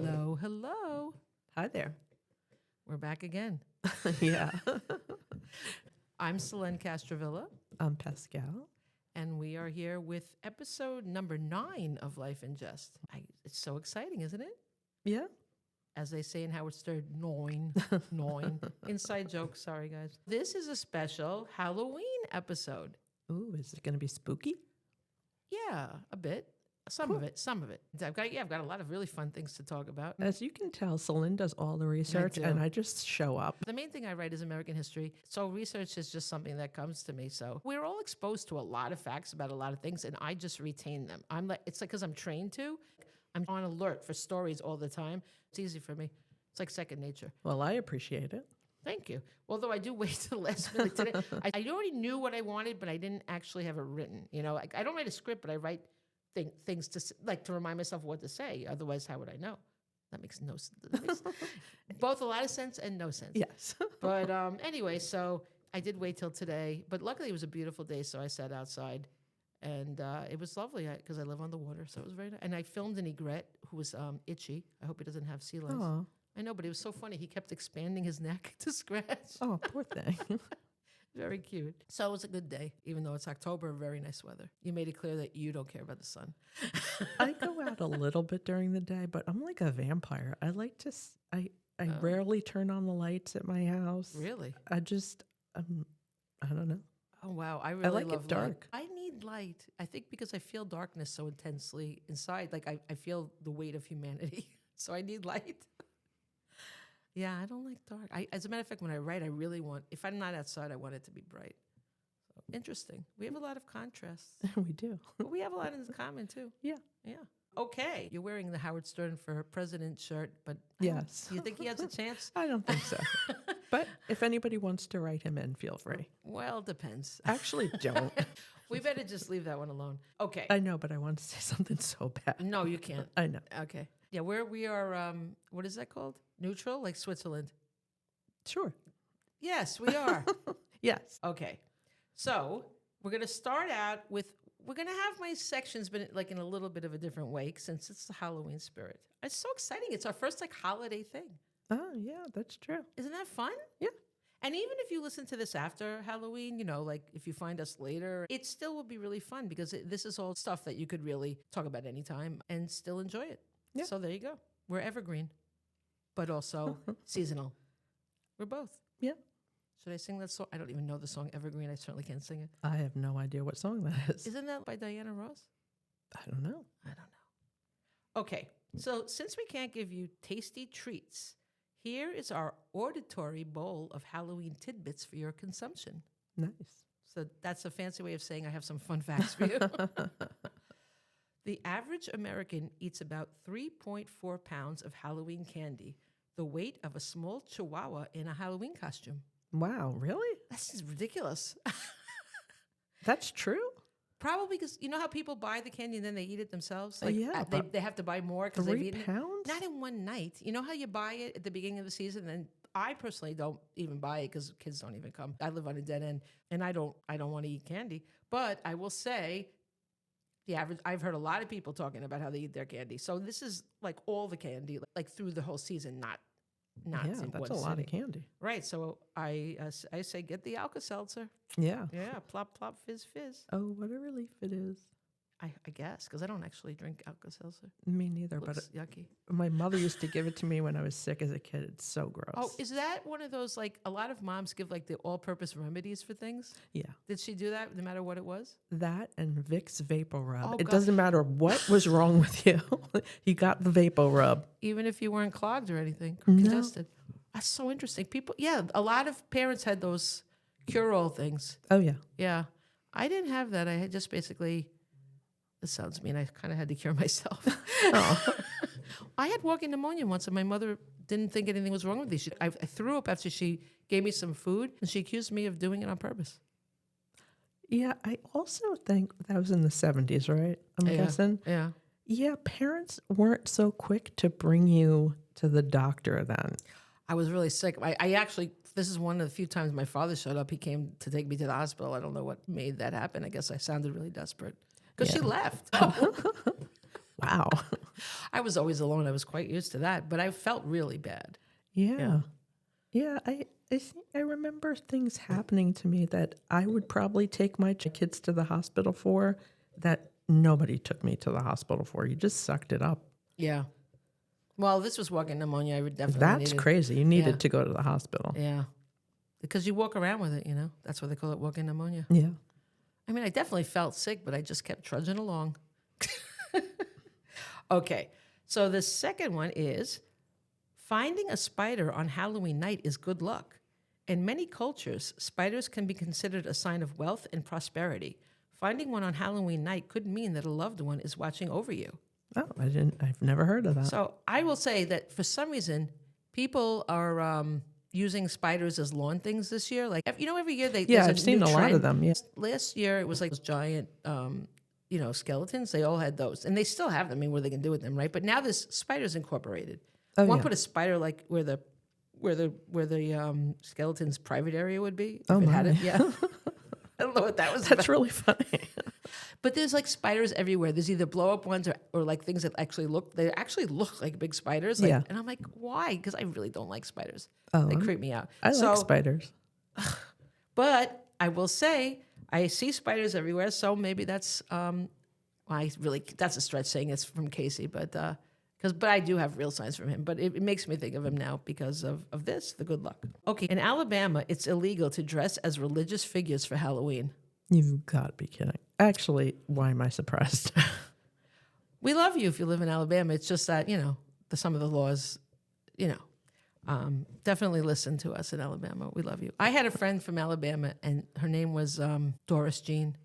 Hello, hello. Hi there. We're back again. Yeah. I'm Selene Castrovilla, I'm Pascale. and we are here with episode number 9 of Life in Jest. It's so exciting, isn't it? Yeah. As they say in Howard Stern, 9. Inside joke, sorry guys. This is a special Halloween episode. Ooh, is it going to be spooky? Yeah, a bit. Some Cool. of it. I've got a lot of really fun things to talk about. As you can tell, Selene does all the research do. and I just show up. The main thing I write is American history. So research is just something that comes to me. So we're all exposed to a lot of facts about a lot of things, and I just retain them. It's like because I'm trained to. I'm on alert for stories all the time. It's easy for me. It's like second nature. Well, I appreciate it. Thank you. Although I do wait till the last minute today. I already knew what I wanted, but I didn't actually have it written. You know, I don't write a script, but I write things to remind myself what to say. Otherwise, how would I know? That makes no sense. Both a lot of sense and no sense. Yes. But anyway, so I did wait till today. But luckily, it was a beautiful day, so I sat outside. And it was lovely because I live on the water, so it was very nice. And I filmed an egret who was itchy. I hope he doesn't have sea lice. Oh, I know, but it was so funny. He kept expanding his neck to scratch. oh, poor thing. Very cute. So it was a good day, even though it's October, very nice weather. You made it clear that you don't care about the sun. I go out a little bit during the day, but I'm like a vampire. I like to, I rarely turn on the lights at my house. Really? I don't know. Oh, wow. I really like it love dark. light. I need light. I think because I feel darkness so intensely inside. Like I feel the weight of humanity. So I need light. Yeah, I don't like dark. As a matter of fact, when I write, I really want, if I'm not outside, I want it to be bright. So, interesting. We have a lot of contrasts. We do. But we have a lot in common, too. Yeah. Yeah. Okay. You're wearing the Howard Stern for President shirt, but Yes. you think he has a chance? I don't think so. But if anybody wants to write him in, feel free. Well, depends. Actually, don't. We better just leave that one alone. Okay. I know, but I want to say something so bad. No, you can't. I know. Okay. Yeah, we are, what is that called? Neutral, like Switzerland. Sure. Yes, we are. Yes. Okay. So we're going to start out with, we're going to have my sections, but like in a little bit of a different way since it's the Halloween spirit. It's so exciting. It's our first like holiday thing. Oh, yeah, that's true. Isn't that fun? Yeah. And even if you listen to this after Halloween, you know, like if you find us later, it still will be really fun because this is all stuff that you could really talk about anytime and still enjoy it. Yeah. So there you go. We're evergreen, but also seasonal. We're both. Yeah. Should I sing that song? I don't even know the song Evergreen. I certainly can't sing it. I have no idea what song that is. Isn't that by Diana Ross? I don't know. I don't know. Okay. So since we can't give you tasty treats, here is our auditory bowl of Halloween tidbits for your consumption. Nice. So that's a fancy way of saying I have some fun facts for you. The average American eats about 3.4 pounds of Halloween candy, the weight of a small chihuahua in a Halloween costume. Wow, really? That's just ridiculous. That's true? Probably because you know how people buy the candy and then they eat it themselves? Yeah, They have to buy more because they've 3 eaten it. pounds? Not in one night. You know how you buy it at the beginning of the season, and then I personally don't even buy it because kids don't even come. I live on a dead end, and I don't want to eat candy. But I will say, the average. I've heard a lot of people talking about how they eat their candy. So this is like all the candy, like through the whole season, not Yeah, in that's one a lot of sitting. candy. Right. So I say get the Alka-Seltzer. Yeah. Yeah, plop plop fizz fizz. Oh, what a relief it is. I guess because I don't actually drink Alka-Seltzer. Me neither, but Looks yucky. my mother used to give it to me when I was sick as a kid. It's so gross. Oh, is that one of those, like, a lot of moms give, like, the all-purpose remedies for things? Yeah. Did she do that no matter what it was? That and Vicks Vapor Rub. Oh, It God. doesn't matter what was wrong with you. You got the Vapor Rub. Even if you weren't clogged or anything, No. congested. That's so interesting. People, yeah, a lot of parents had those cure-all things. Oh, yeah. Yeah. I didn't have that. I had just basically, this sounds mean, I kind of had to cure myself. Oh. I had walking pneumonia once, and my mother didn't think anything was wrong with me. I threw up after she gave me some food, and she accused me of doing it on purpose. Yeah, I also think that was in the 70s, right? I'm Yeah. guessing. Yeah. Yeah, parents weren't so quick to bring you to the doctor then. I was really sick. I actually, this is one of the few times my father showed up. He came to take me to the hospital. I don't know what made that happen. I guess I sounded really desperate because she Yeah. left. Wow. I was always alone. I was quite used to that, but I felt really bad. Yeah. Yeah, I remember things happening to me that I would probably take my kids to the hospital for that nobody took me to the hospital for. You just sucked it up. Yeah. Well, this was walking pneumonia. I would definitely That's needed, crazy. You needed to go to the hospital. Yeah. Because you walk around with it, That's why they call it walking pneumonia. Yeah. I mean, I definitely felt sick, but I just kept trudging along. Okay. So the second one is finding a spider on Halloween night is good luck. In many cultures, spiders can be considered a sign of wealth and prosperity. Finding one on Halloween night could mean that a loved one is watching over you. Oh, I've never heard of that. So I will say that for some reason, people are using spiders as lawn things this year. Like, every year I've seen a lot of them. Yeah. Last year it was like those giant, skeletons. They all had those, and they still have them. I mean, what are they can do with them, right? But now there's spiders incorporated. One put a spider like where the skeleton's private area would be. If it had it, yeah. I don't know what that was. That's about. really funny. But there's like spiders everywhere. There's either blow up ones or like things that actually look like big spiders. Like, Yeah. And I'm like, why? Because I really don't like spiders. Oh, They creep me out. I like spiders. But I will say I see spiders everywhere. So maybe that's that's a stretch saying it's from Casey, but I do have real signs from him. But it makes me think of him now because of this, the good luck. Okay, in Alabama, it's illegal to dress as religious figures for Halloween. You've got to be kidding. Actually, why am I surprised? We love you if you live in Alabama. It's just that, some of the laws, definitely listen to us in Alabama. We love you. I had a friend from Alabama, and her name was Doris Jean.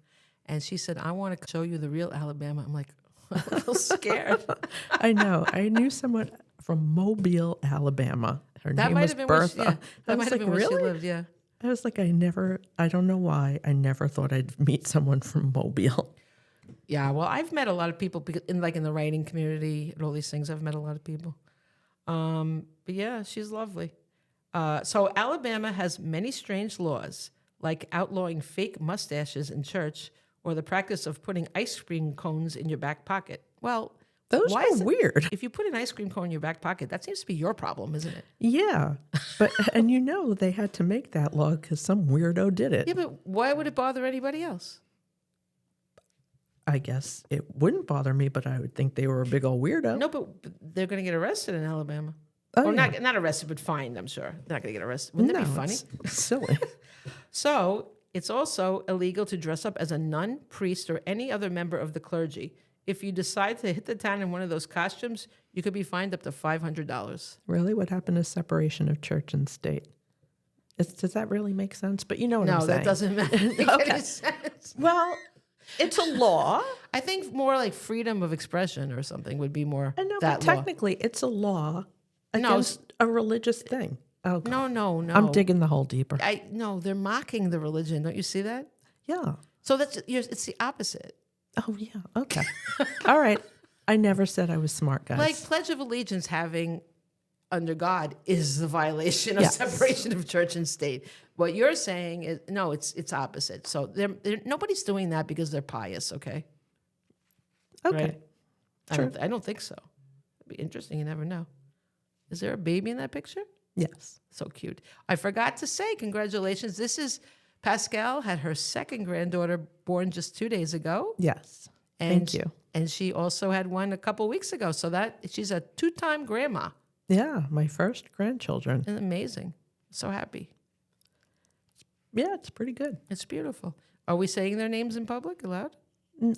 And she said, I want to show you the real Alabama. I'm like, I'm a little scared. I know. I knew someone from Mobile, Alabama. Her That name might was have been Bertha. that might have been where she really? lived, yeah. I was like, I don't know why, I never thought I'd meet someone from Mobile. Yeah, well, I've met a lot of people in the writing community and all these things. I've met a lot of people. But yeah, she's lovely. So Alabama has many strange laws, like outlawing fake mustaches in church or the practice of putting ice cream cones in your back pocket. Well, Those are weird. If you put an ice cream cone in your back pocket, that seems to be your problem, isn't it? Yeah, but and they had to make that law because some weirdo did it. Yeah, but why would it bother anybody else? I guess it wouldn't bother me, but I would think they were a big old weirdo. No, but they're going to get arrested in Alabama. Oh, Or yeah. not arrested, but fined, I'm sure. They're not going to get arrested. Wouldn't that be funny? It's silly. So it's also illegal to dress up as a nun, priest, or any other member of the clergy. If you decide to hit the town in one of those costumes, you could be fined up to $500. Really? What happened to separation of church and state? Does that really make sense? But you know what I'm No, saying. that doesn't make Okay. any sense. Well, it's a law. I think more like freedom of expression or something would be more I know, that but law. technically it's a law No, against a religious thing. Oh, God. No. I'm digging the hole deeper. No, they're mocking the religion. Don't you see that? Yeah. So it's the opposite. Oh, yeah. Okay. All right. I never said I was smart, guys. Like Pledge of Allegiance having under God is the violation of Yes. separation of church and state. What you're saying is no, it's opposite. So nobody's doing that because they're pious. Okay. Okay. Right? I don't think so. It'd be interesting. You never know. Is there a baby in that picture? Yes. So cute. I forgot to say congratulations. This is Pascale had her second granddaughter born just 2 days ago. Yes. Thank you. And she also had one a couple weeks ago. So she's a 2-time grandma. Yeah. My first grandchildren. And amazing. So happy. Yeah. It's pretty good. It's beautiful. Are we saying their names in public aloud?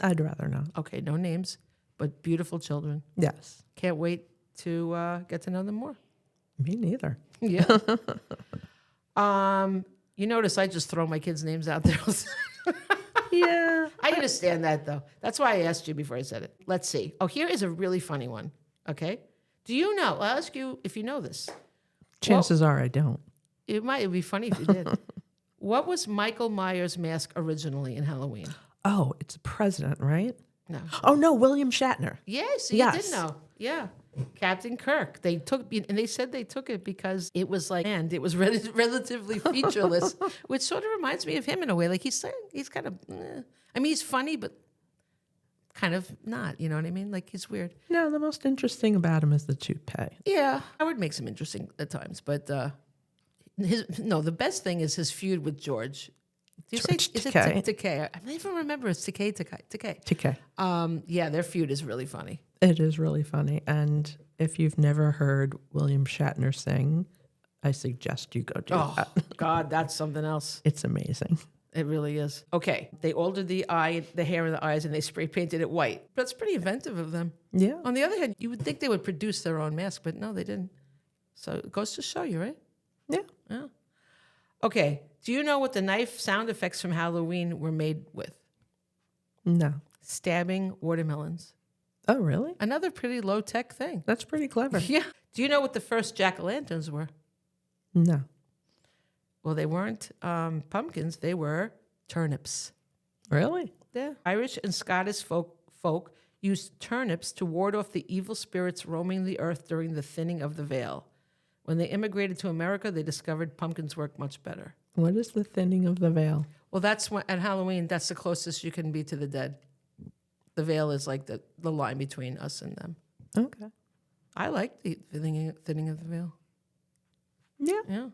I'd rather not. Okay, no names, but beautiful children. Yes. Can't wait to get to know them more. Me neither. Yeah. You notice I just throw my kids' names out there. Yeah. I understand that, though. That's why I asked you before I said it. Let's see. Oh, here is a really funny one. Okay. Do you know? I'll ask you if you know this. Chances are I don't. It'd be funny if you did. What was Michael Myers' mask originally in Halloween? Oh, it's a president, right? No. Oh, no. William Shatner. Yes, you Yes. did know. Yeah. Captain Kirk. They said they took it because it was relatively featureless, which sort of reminds me of him in a way. Like he's kind of, I mean, he's funny, but kind of not. You know what I mean? Like he's weird. No, the most interesting about him is the toupee. Yeah, Howard makes him interesting at times, but the best thing is his feud with George. Do you say is it Takei? I don't even remember. It's Takei. Takei. Yeah, their feud is really funny. It is really funny. And if you've never heard William Shatner sing, I suggest you go do that. God, that's something else. It's amazing. It really is. Okay, they altered the hair in the eyes, and they spray painted it white. That's pretty inventive of them. Yeah. On the other hand, you would think they would produce their own mask, but no, they didn't. So it goes to show you, right? Yeah. Okay, do you know what the knife sound effects from Halloween were made with? No. Stabbing watermelons. Oh, really? Another pretty low-tech thing. That's pretty clever. Yeah. Do you know what the first jack-o'-lanterns were? No. Well, they weren't pumpkins. They were turnips. Really? Yeah. Irish and Scottish folk used turnips to ward off the evil spirits roaming the earth during the thinning of the veil. When they immigrated to America, they discovered pumpkins work much better. What is the thinning of the veil? Well, that's when, at Halloween, that's the closest you can be to the dead. The veil is like the line between us and them. Okay. I like the thinning of the veil. Yeah. Yeah.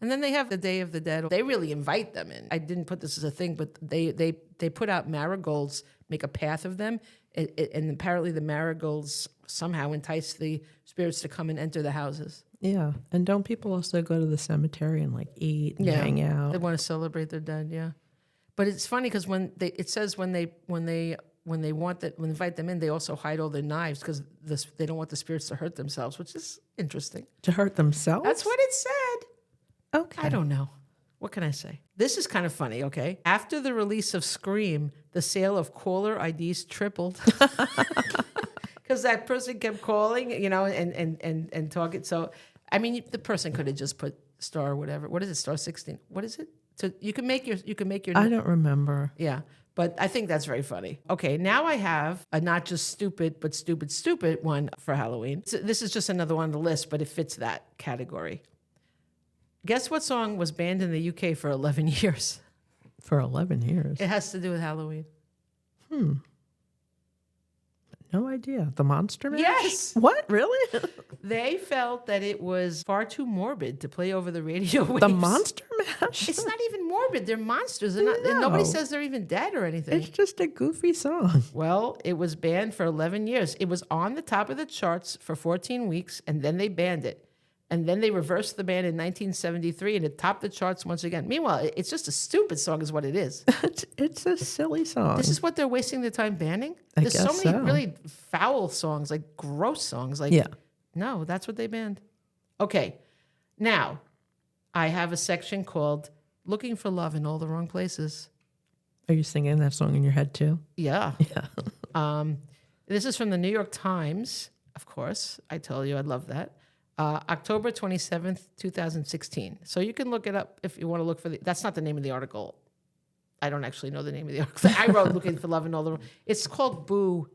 And then they have the Day of the Dead. They really invite them in. I didn't put this as a thing, but they put out marigolds, make a path of them, and apparently the marigolds somehow entice the spirits to come and enter the houses. Yeah. And don't people also go to the cemetery and like eat and hang out? They want to celebrate their dead, yeah. But it's funny because when they invite them in, they also hide all their knives because they don't want the spirits to hurt themselves, which is interesting. To hurt themselves? That's what it said. Okay. I don't know. What can I say? This is kind of funny, okay? After the release of Scream, the sale of caller IDs tripled. Because that person kept calling, and talking. So, I mean, the person could have just put star whatever. What is it? Star 16. What is it? So you can make your. I don't remember. Yeah, but I think that's very funny. Okay, now I have a not just stupid but stupid one for Halloween. So this is just another one on the list, but it fits that category. Guess what song was banned in the UK for 11 years? For 11 years? It has to do with Halloween. No idea. The Monster Mash? Yes. What? Really? They felt that it was far too morbid to play over the radio waves. The Monster Mash? It's not even morbid. They're monsters. They're not, and nobody says they're even dead or anything. It's just a goofy song. Well, it was banned for 11 years. It was on the top of the charts for 14 weeks, and then they banned it. And then they reversed the ban in 1973, and it topped the charts once again. Meanwhile, it's just a stupid song is what it is. It's a silly song. This is what they're wasting their time banning? I There's so guess many so. really foul songs, like gross songs. Like, Yeah. No, that's what they banned. Okay, now I have a section called Looking for Love in All the Wrong Places. Are you singing that song in your head too? Yeah. Yeah. This is from the New York Times, of course. I tell you, I love that. October 27th, 2016. So you can look it up if you want to look for that's not the name of the article. I don't actually know the name of the article. I wrote Looking for Love in All the... It's called Boo.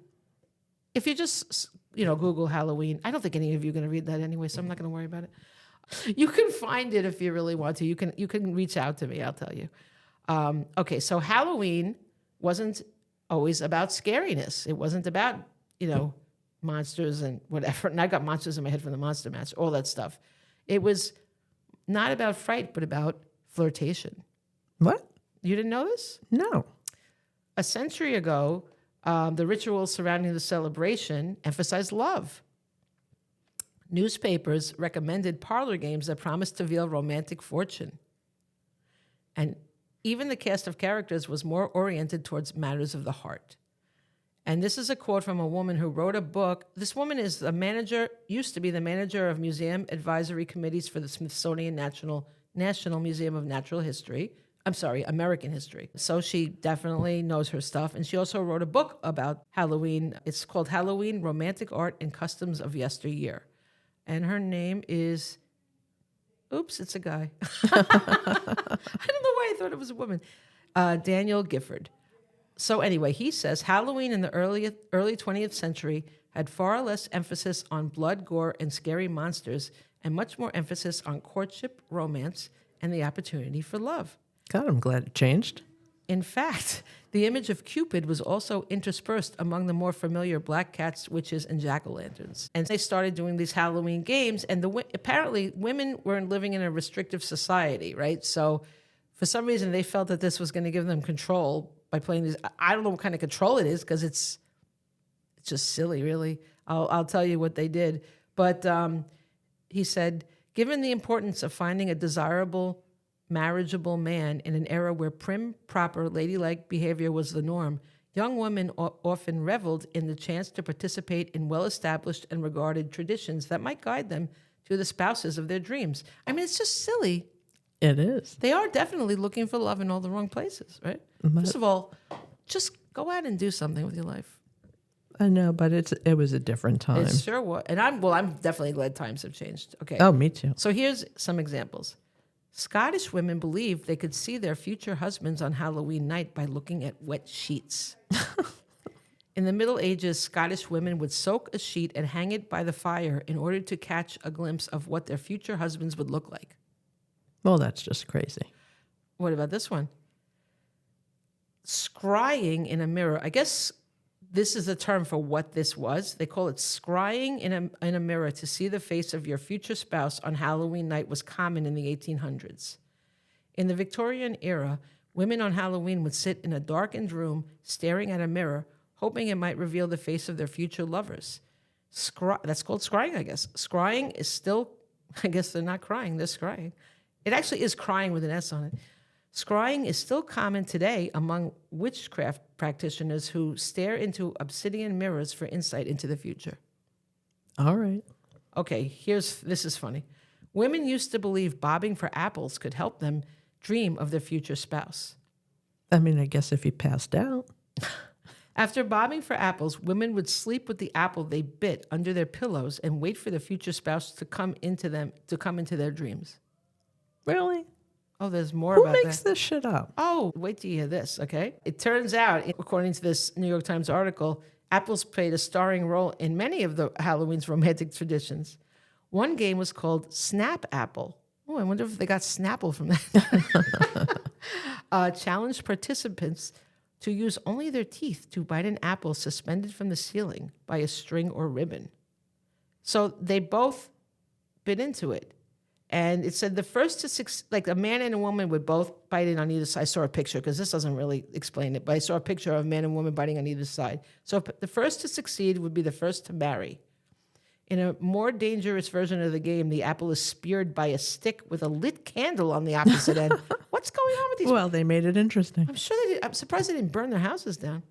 If you just, Google Halloween, I don't think any of you are going to read that anyway, so I'm not going to worry about it. You can find it if you really want to. You can reach out to me, I'll tell you. Okay, so Halloween wasn't always about scariness. It wasn't about, monsters and whatever. And I got monsters in my head from the Monster Mash, all that stuff. It was not about fright, but about flirtation. What? You didn't know this? No. A century ago, the rituals surrounding the celebration emphasized love. Newspapers recommended parlor games that promised to veil romantic fortune. And even the cast of characters was more oriented towards matters of the heart. And this is a quote from a woman who wrote a book. This woman is used to be the manager of museum advisory committees for the Smithsonian National Museum of Natural History. American history. So she definitely knows her stuff. And she also wrote a book about Halloween. It's called Halloween, Romantic Art and Customs of Yesteryear. And her name is, it's a guy. I don't know why I thought it was a woman. Daniel Gifford. So anyway, he says Halloween in the early 20th century had far less emphasis on blood, gore, and scary monsters, and much more emphasis on courtship, romance, and the opportunity for love. God, I'm glad it changed. In fact, the image of Cupid was also interspersed among the more familiar black cats, witches, and jack-o'-lanterns. And they started doing these Halloween games, and apparently women weren't living in a restrictive society, right? So for some reason, they felt that this was going to give them control by playing these. I don't know what kind of control it is, because it's just silly, really. I'll tell you what they did. But he said, given the importance of finding a desirable, marriageable man in an era where prim, proper, ladylike behavior was the norm, young women often reveled in the chance to participate in well-established and regarded traditions that might guide them to the spouses of their dreams. I mean, it's just silly. It is. They are definitely looking for love in all the wrong places, right? First of all, just go out and do something with your life. I know, but it was a different time. It sure was. And I'm definitely glad times have changed. Okay. Oh, me too. So here's some examples. Scottish women believed they could see their future husbands on Halloween night by looking at wet sheets. In the Middle Ages, Scottish women would soak a sheet and hang it by the fire in order to catch a glimpse of what their future husbands would look like. Well, that's just crazy. What about this one? Scrying in a mirror. I guess this is the term for what this was. They call it scrying in a mirror to see the face of your future spouse on Halloween night was common in the 1800s. In the Victorian era, women on Halloween would sit in a darkened room staring at a mirror, hoping it might reveal the face of their future lovers. That's called scrying, I guess. Scrying is still, I guess they're not crying, they're scrying. It actually is crying with an S on it. Scrying is still common today among witchcraft practitioners who stare into obsidian mirrors for insight into the future. All right. Okay, this is funny. Women used to believe bobbing for apples could help them dream of their future spouse. I mean, I guess if he passed out. After bobbing for apples, women would sleep with the apple they bit under their pillows and wait for the future spouse to come into their dreams. Really? Oh, there's more Who about that. makes this shit up? Oh, wait till you hear this, okay? It turns out, according to this New York Times article, apples played a starring role in many of the Halloween's romantic traditions. One game was called Snap Apple. Oh, I wonder if they got Snapple from that. Challenged participants to use only their teeth to bite an apple suspended from the ceiling by a string or ribbon. So they both bit into it. And it said the first to six, like a man and a woman would both bite in on either side. I saw a picture because this doesn't really explain it, but I saw a picture of a man and woman biting on either side. So the first to succeed would be the first to marry. In a more dangerous version of the game, the apple is speared by a stick with a lit candle on the opposite end. What's going on with these? Well, they made it interesting. I'm surprised they didn't burn their houses down.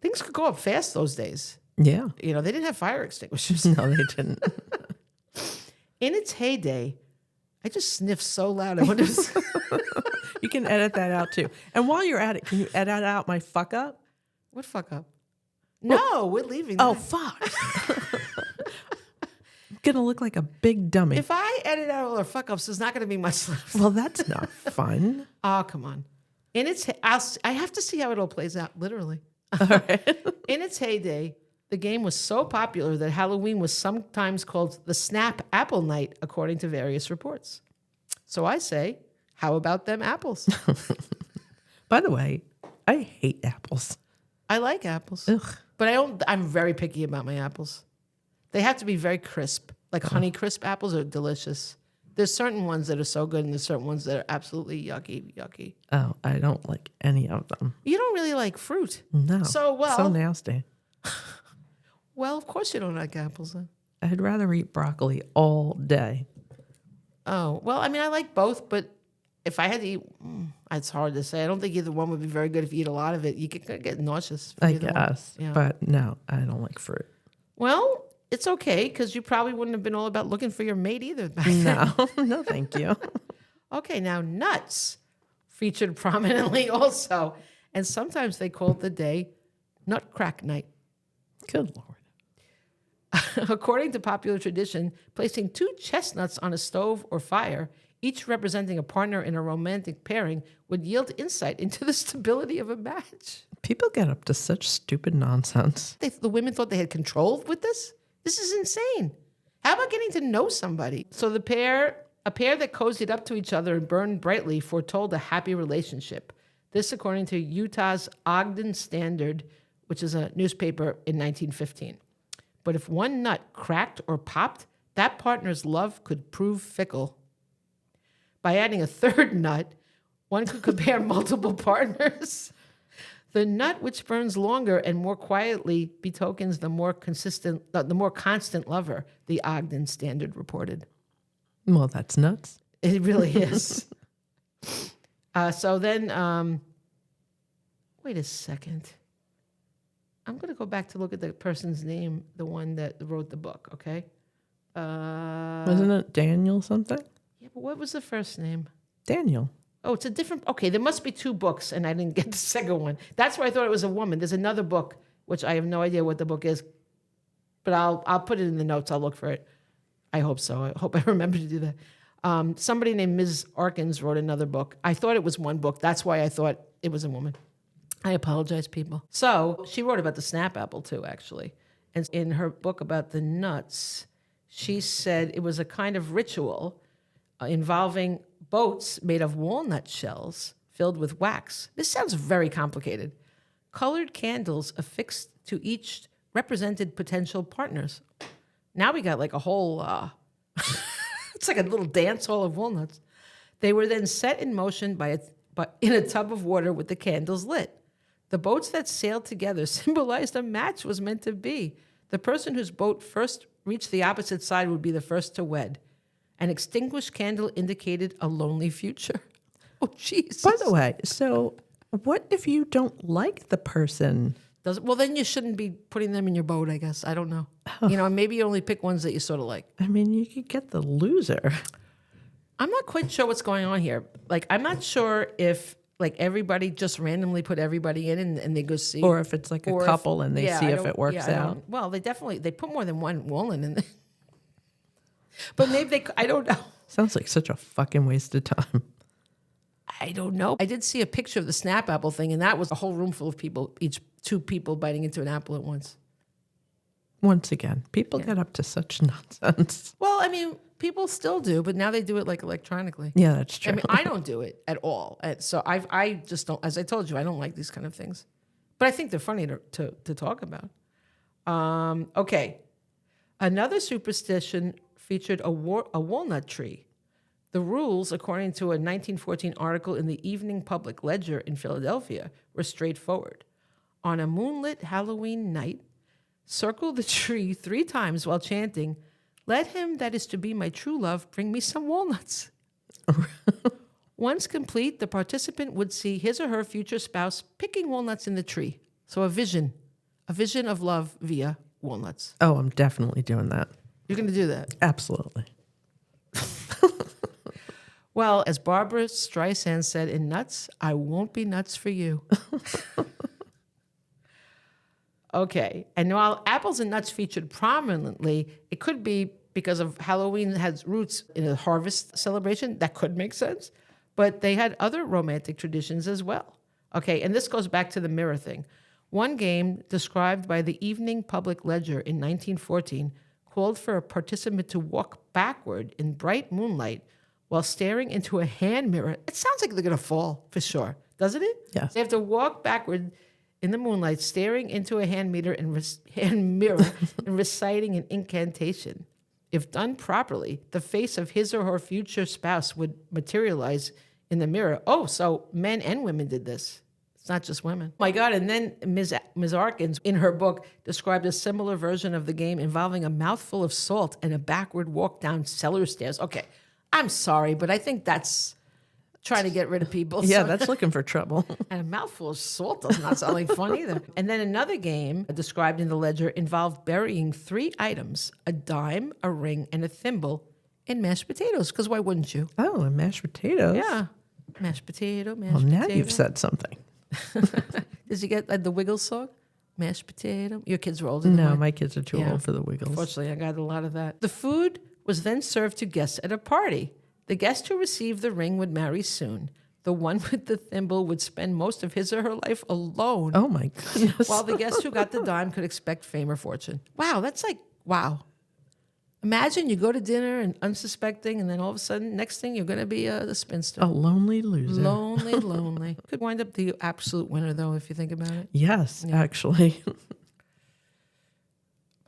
Things could go up fast those days. Yeah. You know, they didn't have fire extinguishers. No, they didn't. In its heyday, I just sniffed so loud. I wonder if You can edit that out too. And while you're at it, can you edit out my fuck up? What fuck up? No, we're leaving. Oh, that. fuck. I'm going to look like a big dummy. If I edit out all our fuck ups, there's not going to be much left. Well, that's not fun. Oh, come on. I have to see how it all plays out, literally. All right. In its heyday, the game was so popular that Halloween was sometimes called the Snap Apple Night, according to various reports. So I say, how about them apples? By the way, I hate apples. I like apples. Ugh. But I'm very picky about my apples. They have to be very crisp. Like Honey Crisp apples are delicious. There's certain ones that are so good and there's certain ones that are absolutely yucky. Oh, I don't like any of them. You don't really like fruit. No. So nasty. Well, of course you don't like apples then. I'd rather eat broccoli all day. Oh, well, I mean, I like both, but if I had to eat, it's hard to say. I don't think either one would be very good if you eat a lot of it. You could get nauseous. I guess. Yeah. But no, I don't like fruit. Well, it's okay because you probably wouldn't have been all about looking for your mate either back then. No, no, thank you. Okay, now nuts featured prominently also. And sometimes they called the day Nut Crack Night. Good Lord. According to popular tradition, placing 2 chestnuts on a stove or fire, each representing a partner in a romantic pairing, would yield insight into the stability of a match. People get up to such stupid nonsense. The women thought they had control with this? This is insane. How about getting to know somebody? So a pair that cozied up to each other and burned brightly foretold a happy relationship. This according to Utah's Ogden Standard, which is a newspaper in 1915. But if one nut cracked or popped, that partner's love could prove fickle. By adding a third nut, one could compare multiple partners. The nut which burns longer and more quietly betokens the more constant lover, the Ogden Standard reported. Well, that's nuts. It really is. So then, wait a second. I'm going to go back to look at the person's name, the one that wrote the book, okay? Wasn't it Daniel something? Yeah, but what was the first name? Daniel. Oh, it's a different... Okay, there must be two books, and I didn't get the second one. That's why I thought it was a woman. There's another book, which I have no idea what the book is, but I'll put it in the notes. I'll look for it. I hope so. I hope I remember to do that. Somebody named Ms. Arkins wrote another book. I thought it was one book. That's why I thought it was a woman. I apologize, people. So she wrote about the snap apple, too, actually. And in her book about the nuts, she said it was a kind of ritual involving boats made of walnut shells filled with wax. This sounds very complicated. Colored candles affixed to each represented potential partners. Now we got like a whole, it's like a little dance hall of walnuts. They were then set in motion in a tub of water with the candles lit. The boats that sailed together symbolized a match was meant to be. The person whose boat first reached the opposite side would be the first to wed. An extinguished candle indicated a lonely future. Oh, Jesus. By the way, so what if you don't like the person? Well, then you shouldn't be putting them in your boat, I guess. I don't know. Maybe you only pick ones that you sort of like. I mean, you could get the loser. I'm not quite sure what's going on here. Like, I'm not sure if everybody just randomly put everybody in and they go see. Or if it's like a couple and they see if it works out. Well, they put more than one walnut in there. But maybe I don't know. Sounds like such a fucking waste of time. I don't know. I did see a picture of the snap apple thing, and that was a whole room full of people, each two people biting into an apple at once. Once again, people get up to such nonsense. Well, I mean, people still do, but now they do it like electronically. Yeah, that's true. I mean, I don't do it at all. So I just don't, as I told you, I don't like these kind of things. But I think they're funny to talk about. Okay. Another superstition featured a walnut tree. The rules, according to a 1914 article in the Evening Public Ledger in Philadelphia, were straightforward. On a moonlit Halloween night, circle the tree 3 times while chanting, "Let him that is to be my true love bring me some walnuts." Once complete, the participant would see his or her future spouse picking walnuts in the tree. So a vision of love via walnuts. Oh, I'm definitely doing that. You're going to do that? Absolutely. Well, as Barbara Streisand said in Nuts, I won't be nuts for you. Okay. And while apples and nuts featured prominently, it could be because of Halloween has roots in a harvest celebration. That could make sense. But they had other romantic traditions as well. Okay. And this goes back to the mirror thing. One game described by the Evening Public Ledger in 1914 called for a participant to walk backward in bright moonlight while staring into a hand mirror. It sounds like they're going to fall for sure, doesn't it? Yes. They have to walk backward in the moonlight, staring into a hand mirror and reciting an incantation. If done properly, the face of his or her future spouse would materialize in the mirror. Oh, so men and women did this. It's not just women. Oh my God. And then Ms. Arkins, in her book, described a similar version of the game involving a mouthful of salt and a backward walk down cellar stairs. Okay, I'm sorry, but I think that's trying to get rid of people. Yeah, So- that's looking for trouble. And a mouthful of salt does not sound like fun either. And then another game described in the ledger involved burying 3 items, a dime, a ring, and a thimble, in mashed potatoes. Because why wouldn't you? Oh, and mashed potatoes. Yeah. Mashed potato, mashed Well, potato. now you've said something. Did you get the Wiggles song? Mashed potato. Your kids were older than No, mine. my kids are too Yeah. old for the Wiggles. Fortunately, I got a lot of that. The food was then served to guests at a party. The guest who received the ring would marry soon. The one with the thimble would spend most of his or her life alone, Oh, my goodness. while the guest who got the dime could expect fame or fortune. Wow, that's like, wow. Imagine you go to dinner and unsuspecting, and then all of a sudden, next thing, you're going to be a spinster. A lonely loser. Lonely. Could wind up the absolute winner, though, if you think about it. Yes, actually.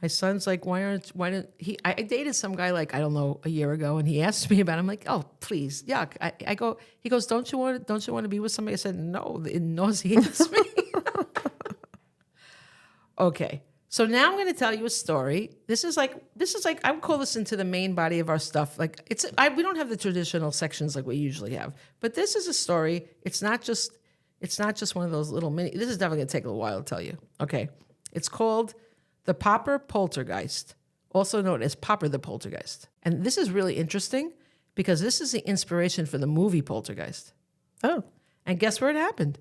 My son's like, why don't he? I dated some guy like, I don't know, a year ago, and he asked me about it. I'm like, oh, please, yuck. He goes, don't you want to be with somebody? I said, no, it nauseates me. Okay. So now I'm going to tell you a story. This is like I would call this into the main body of our stuff. Like we don't have the traditional sections like we usually have, but this is a story. It's not just one of those little mini. This is definitely going to take a little while to tell you. Okay, it's called the Popper Poltergeist, also known as Popper the Poltergeist, and this is really interesting because this is the inspiration for the movie Poltergeist. Oh, and guess where it happened?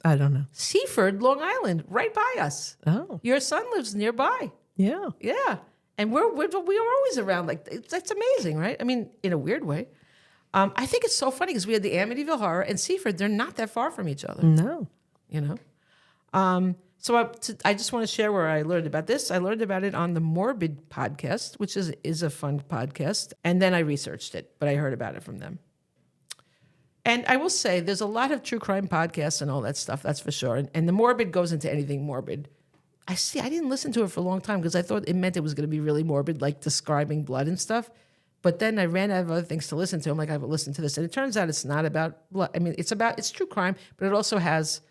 I don't know. Seaford, Long Island, right by us. Oh, Your son lives nearby. yeah. Yeah. And we're always around. Like, that's amazing, right? I mean, in a weird way. I think it's so funny because we had the Amityville Horror and Seaford. They're not that far from each other. No. You know? So I just want to share where I learned about this. I learned about it on the Morbid podcast, which is a fun podcast. And then I researched it, but I heard about it from them. And I will say there's a lot of true crime podcasts and all that stuff, that's for sure. And the Morbid goes into anything morbid. I didn't listen to it for a long time because I thought it meant it was going to be really morbid, like describing blood and stuff. But then I ran out of other things to listen to. I'm like, I will listen to this. And it turns out it's not about blood. I mean, it's true crime, but it also has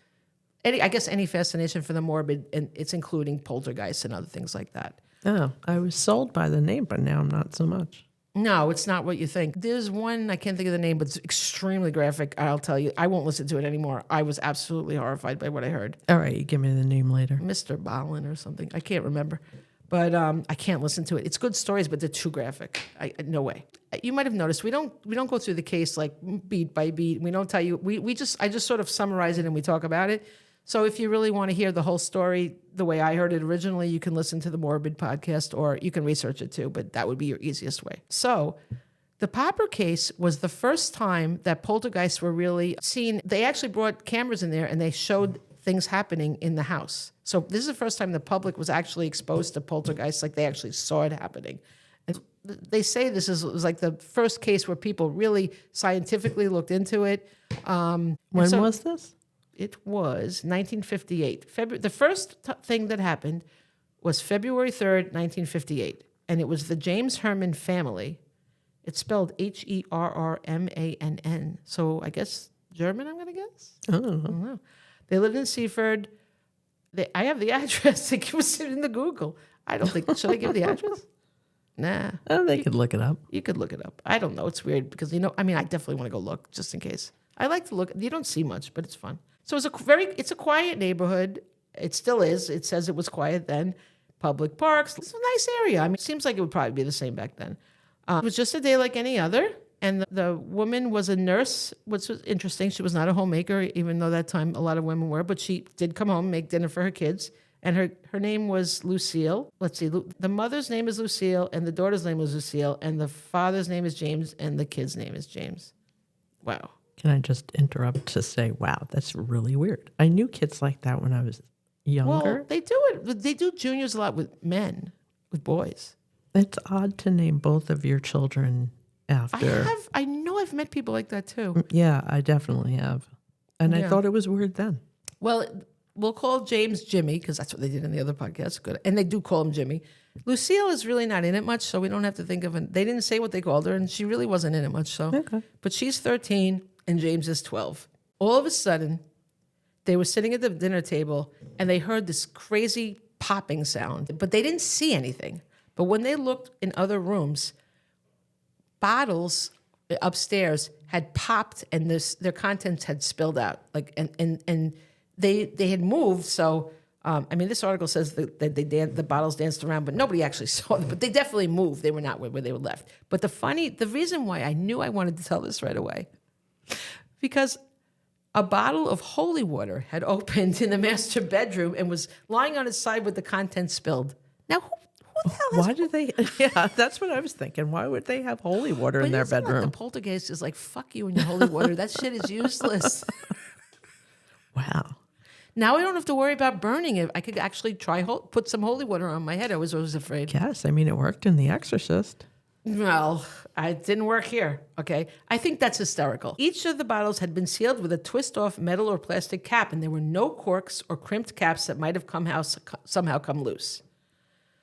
any fascination for the morbid, and it's including poltergeists and other things like that. Oh, I was sold by the name, but now I'm not so much. No, it's not what you think. There's one, I can't think of the name, but it's extremely graphic. I'll tell you, I won't listen to it anymore. I was absolutely horried by what I heard. All right, you give me the name later. Mr. Bolin or something. I can't remember. But I can't listen to it. It's good stories, but they're too graphic. No way. You might have noticed we don't go through the case like beat by beat. We don't tell you. I just sort of summarize it and we talk about it. So if you really want to hear the whole story the way I heard it originally, you can listen to the Morbid podcast or you can research it too, but that would be your easiest way. So the Popper case was the first time that poltergeists were really seen. They actually brought cameras in there and they showed things happening in the house. So this is the first time the public was actually exposed to poltergeists, like they actually saw it happening. And they say was like the first case where people really scientifically looked into it. When was this? It was 1958. The first thing that happened was February 3rd, 1958. And it was the James Herman family. It's spelled Herrmann. So I guess German, I'm going to guess? I don't know. They lived in Seaford. I have the address. It was in the Google. I don't think, should I give the address? Nah. Oh, they could look it up. You could look it up. I don't know. It's weird because, I definitely want to go look just in case. I like to look. You don't see much, but it's fun. So it's a quiet neighborhood. It still is. It says it was quiet then. Public parks. It's a nice area. I mean, it seems like it would probably be the same back then. It was just a day like any other. And the woman was a nurse, which was interesting. She was not a homemaker, even though that time a lot of women were. But she did come home, make dinner for her kids. And her name was Lucille. Let's see. The mother's name is Lucille, and the daughter's name was Lucille, and the father's name is James, and the kid's name is James. Wow. Can I just interrupt to say, wow, that's really weird. I knew kids like that when I was younger. Well, they do it. They do juniors a lot with men, with boys. It's odd to name both of your children after. I know I've met people like that too. Yeah, I definitely have. And I thought it was weird then. Well, we'll call James Jimmy because that's what they did in the other podcast. Good. And they do call him Jimmy. Lucille is really not in it much, so we don't have to think of it. They didn't say what they called her, and she really wasn't in it much. So, okay. But she's 13 and James is 12. All of a sudden, they were sitting at the dinner table and they heard this crazy popping sound, but they didn't see anything. But when they looked in other rooms, bottles upstairs had popped and their contents had spilled out. And they had moved. So, this article says that the bottles danced around, but nobody actually saw them. But they definitely moved. They were not where they were left. But the reason why I knew I wanted to tell this right away, because a bottle of holy water had opened in the master bedroom and was lying on its side with the contents spilled. Now, who the hell has... Why do they... Yeah, that's what I was thinking. Why would they have holy water in their bedroom? The poltergeist is like, fuck you and your holy water. That shit is useless. Wow. Now I don't have to worry about burning it. I could actually try put some holy water on my head. I was always afraid. Yes, I mean, it worked in The Exorcist. Well, it didn't work here, okay? I think that's hysterical. Each of the bottles had been sealed with a twist-off metal or plastic cap, and there were no corks or crimped caps that might have somehow come loose.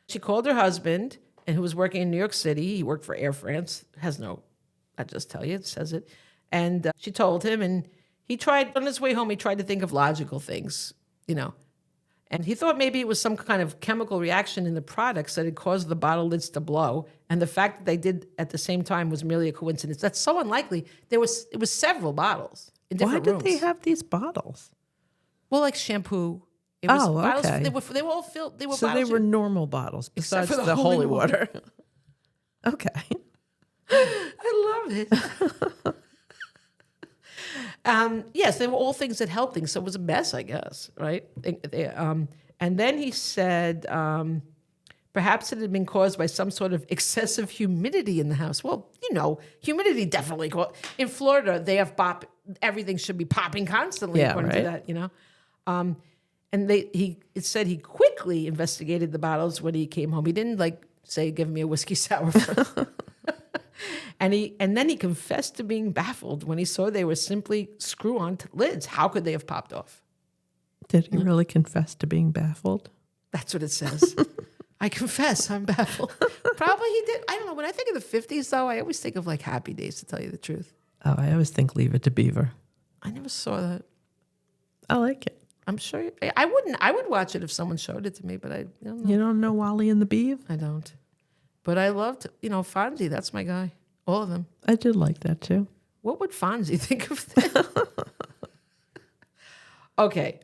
She called her husband, and who was working in New York City. He worked for Air France. I just tell you, it says it. And she told him, and he tried, on his way home, he tried to think of logical things, And he thought maybe it was some kind of chemical reaction in the products that had caused the bottle lids to blow. And the fact that they did at the same time was merely a coincidence. That's so unlikely. It was several bottles in different rooms. Why did they have these bottles? Well, like shampoo. It was bottles, okay. They were all filled. They were So they were normal bottles besides for the holy water. Okay. I love it. Yes, they were all things that helped things. So it was a mess, I guess, right? And then he said, perhaps it had been caused by some sort of excessive humidity in the house. Well, humidity definitely. In Florida, they have everything should be popping constantly, according to that, And it said he quickly investigated the bottles when he came home. He didn't say, give me a whiskey sour first. And then he confessed to being baffled when he saw they were simply screw-on lids. How could they have popped off? Did he really confess to being baffled? That's what it says. I confess, I'm baffled. Probably he did. I don't know. When I think of the 50s, though, I always think of Happy Days, to tell you the truth. Oh, I always think Leave It to Beaver. I never saw that. I like it. I'm sure I wouldn't. I would watch it if someone showed it to me, but I don't know. You don't know Wally and the Beav? I don't. But I loved, Fonzie. That's my guy. All of them. I did like that too. What would Fonzie think of that? Okay.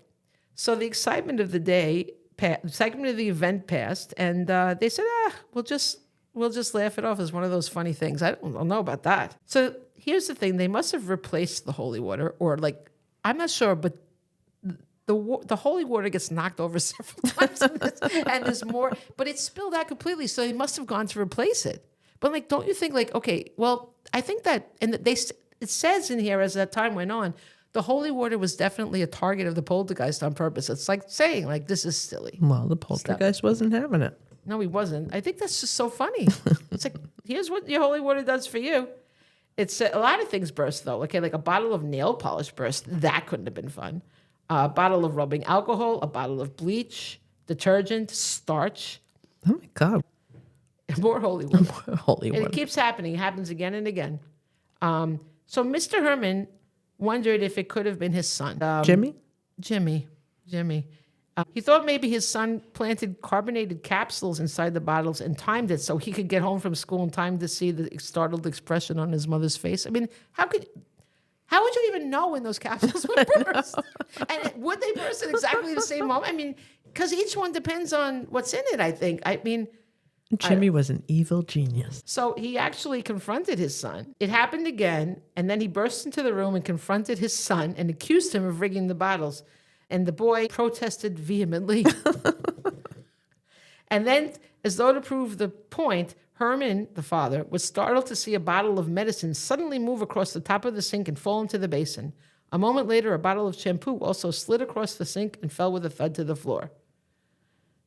So the excitement of the day, the excitement of the event passed, and they said, we'll just laugh it off as one of those funny things. I don't know about that. So here's the thing. They must have replaced the holy water, or I'm not sure, but the holy water gets knocked over several times, and there's more, but it's spilled out completely. So they must have gone to replace it. But don't you think okay, well, I think that, and it says in here as that time went on, the holy water was definitely a target of the poltergeist on purpose. It's saying this is silly. Well, the poltergeist wasn't having it. No, he wasn't. I think that's just so funny. It's here's what your holy water does for you. It's a lot of things burst though. Okay, like a bottle of nail polish burst. That couldn't have been fun. A bottle of rubbing alcohol, a bottle of bleach, detergent, starch. Oh my God. More holy water. More holy water. And it keeps happening. It happens again and again. So Mr. Herman wondered if it could have been his son. Jimmy. He thought maybe his son planted carbonated capsules inside the bottles and timed it so he could get home from school in time to see the startled expression on his mother's face. I mean, how would you even know when those capsules would burst? And would they burst at exactly the same moment? I mean, because each one depends on what's in it, I think. I mean, Jimmy was an evil genius. so he actually confronted his son. It happened again, and then he burst into the room and confronted his son and accused him of rigging the bottles. And the boy protested vehemently. And then, as though to prove the point, Herman, the father, was startled to see a bottle of medicine suddenly move across the top of the sink and fall into the basin. A moment later, a bottle of shampoo also slid across the sink and fell with a thud to the floor.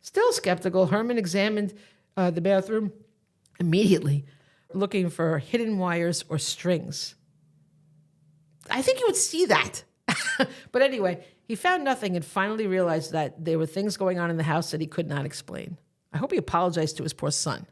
Still skeptical, Herman examined the bathroom immediately, looking for hidden wires or strings. I think you would see that. But anyway, he found nothing and finally realized that there were things going on in the house that he could not explain. I hope he apologized to his poor son.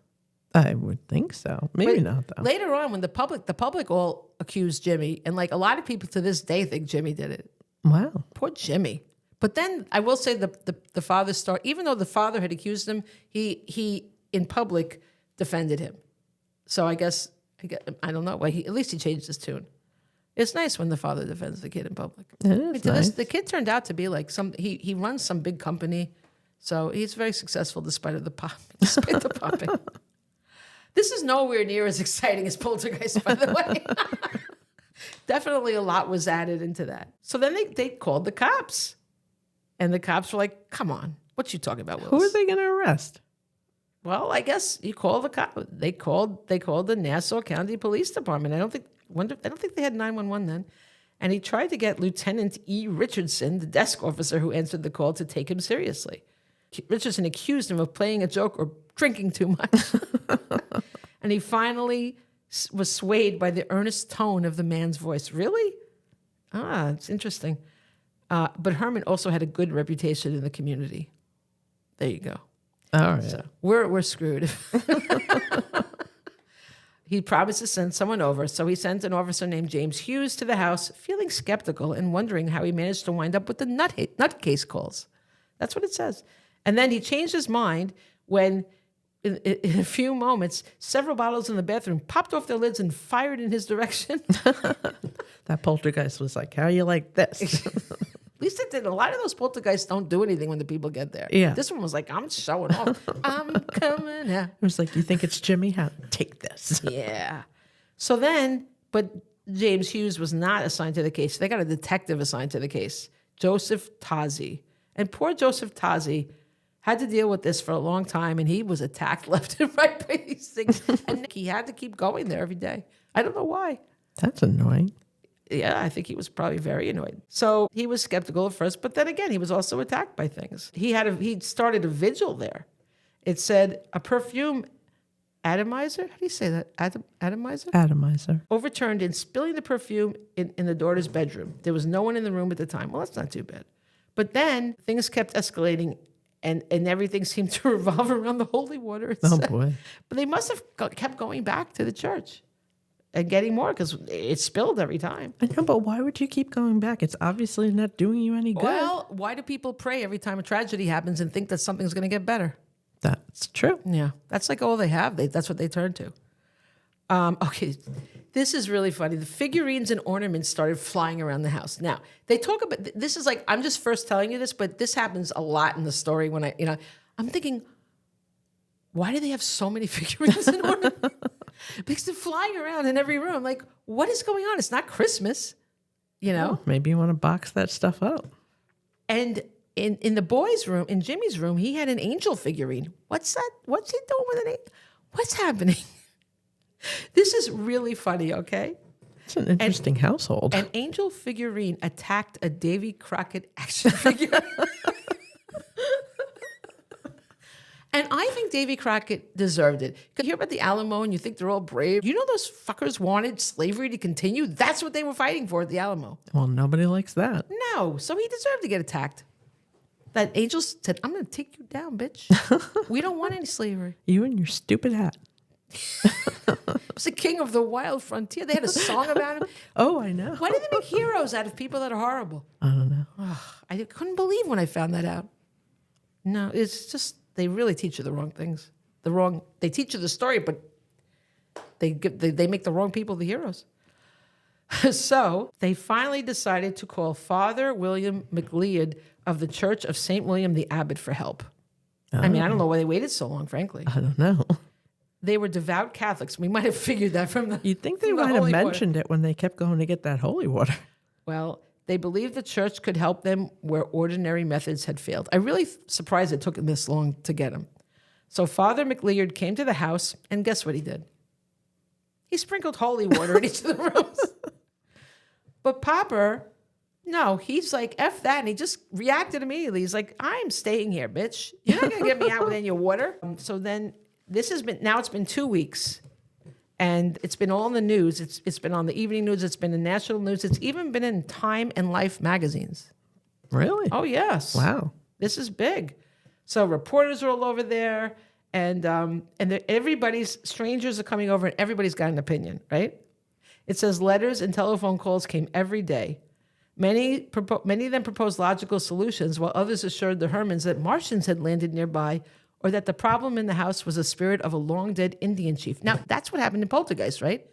I would think so. Maybe not, though. Later on, when the public all accused Jimmy, and a lot of people to this day think Jimmy did it. Wow. Poor Jimmy. But then I will say the father even though the father had accused him, he in public defended him. So I guess, I don't know. At least he changed his tune. It's nice when the father defends the kid in public. It is nice. The kid turned out to be he runs some big company, so he's very successful despite the popping. This is nowhere near as exciting as Poltergeist, by the way. Definitely a lot was added into that. So then they called the cops, and the cops were like, "Come on, what you talking about, Willis?" Who are they going to arrest? Well, I guess you call the cop. They called the Nassau County Police Department. I don't think they had 911 then, and he tried to get Lieutenant E. Richardson, the desk officer who answered the call, to take him seriously. Richardson accused him of playing a joke or drinking too much. And he finally was swayed by the earnest tone of the man's voice. Really? It's interesting. But Herman also had a good reputation in the community. There you go. All right. So we're screwed. He promised to send someone over, so he sent an officer named James Hughes to the house, feeling skeptical and wondering how he managed to wind up with the nutcase calls. That's what it says. And then he changed his mind when, in a few moments, several bottles in the bathroom popped off their lids and fired in his direction. That poltergeist was like, how you like this? At least it did. A lot of those poltergeists don't do anything when the people get there. Yeah. This one was like, I'm showing off. I'm coming out. It was like, you think it's Jimmy? Take this. Yeah. So then, but James Hughes was not assigned to the case. They got a detective assigned to the case, Joseph Tozzi. And poor Joseph Tozzi had to deal with this for a long time, and he was attacked left and right by these things. And he had to keep going there every day. I don't know why. That's annoying. Yeah, I think he was probably very annoyed. So he was skeptical at first, but then again, he was also attacked by things. He started a vigil there. It said a perfume atomizer. How do you say that? Atomizer? Atomizer. Overturned in spilling the perfume in the daughter's bedroom. There was no one in the room at the time. Well, that's not too bad. But then things kept escalating, and everything seemed to revolve around the holy water. Oh, boy. But they must have kept going back to the church and getting more because it spilled every time. I know, but why would you keep going back? It's obviously not doing you any good. Well, why do people pray every time a tragedy happens and think that something's going to get better? That's true. Yeah, that's like all they have. That's what they turn to. Okay, this is really funny. The figurines and ornaments started flying around the house. Now, they talk about, this is like, I'm just first telling you this, but this happens a lot in the story when I'm thinking, why do they have so many figurines and ornaments? Because they're flying around in every room. Like, what is going on? It's not Christmas, Well, maybe you want to box that stuff up. And in the boys' room, in Jimmy's room, he had an angel figurine. What's that? What's he doing with an angel? What's happening? This is really funny, okay? It's an interesting household. An angel figurine attacked a Davy Crockett action figure. And I think Davy Crockett deserved it. Because you hear about the Alamo and you think they're all brave. You know those fuckers wanted slavery to continue? That's what they were fighting for at the Alamo. Well, nobody likes that. No, so he deserved to get attacked. That angel said, I'm going to take you down, bitch. We don't want any slavery. You and your stupid hat. It was the king of the wild frontier. They had a song about him. Oh, I know. Why do they make heroes out of people that are horrible? I don't know. Oh, I couldn't believe when I found that out. No, it's just, they really teach you the wrong things. They teach you the story, but they make the wrong people the heroes. So they finally decided to call Father William McLeod of the Church of St. William the Abbot for help. I mean, I don't know why they waited so long, frankly. I don't know. They were devout Catholics. We might have figured that from the. You'd think they might have mentioned it when they kept going to get that holy water. Well, they believed the church could help them where ordinary methods had failed. I'm really surprised it took them this long to get him. So Father McLeod came to the house, and guess what he did? He sprinkled holy water in each of the rooms. But Popper, no, he's like, F that, and he just reacted immediately. He's like, I'm staying here, bitch. You're not going to get me out with any water. So then it's been 2 weeks, and it's been all in the news. It's been on the evening news. It's been in national news. It's even been in Time and Life magazines. Really? Oh, yes. Wow. This is big. So reporters are all over there, and strangers are coming over, and everybody's got an opinion, right? It says letters and telephone calls came every day. Many of them proposed logical solutions, while others assured the Hermans that Martians had landed nearby, or that the problem in the house was the spirit of a long-dead Indian chief. Now, that's what happened in Poltergeist, right?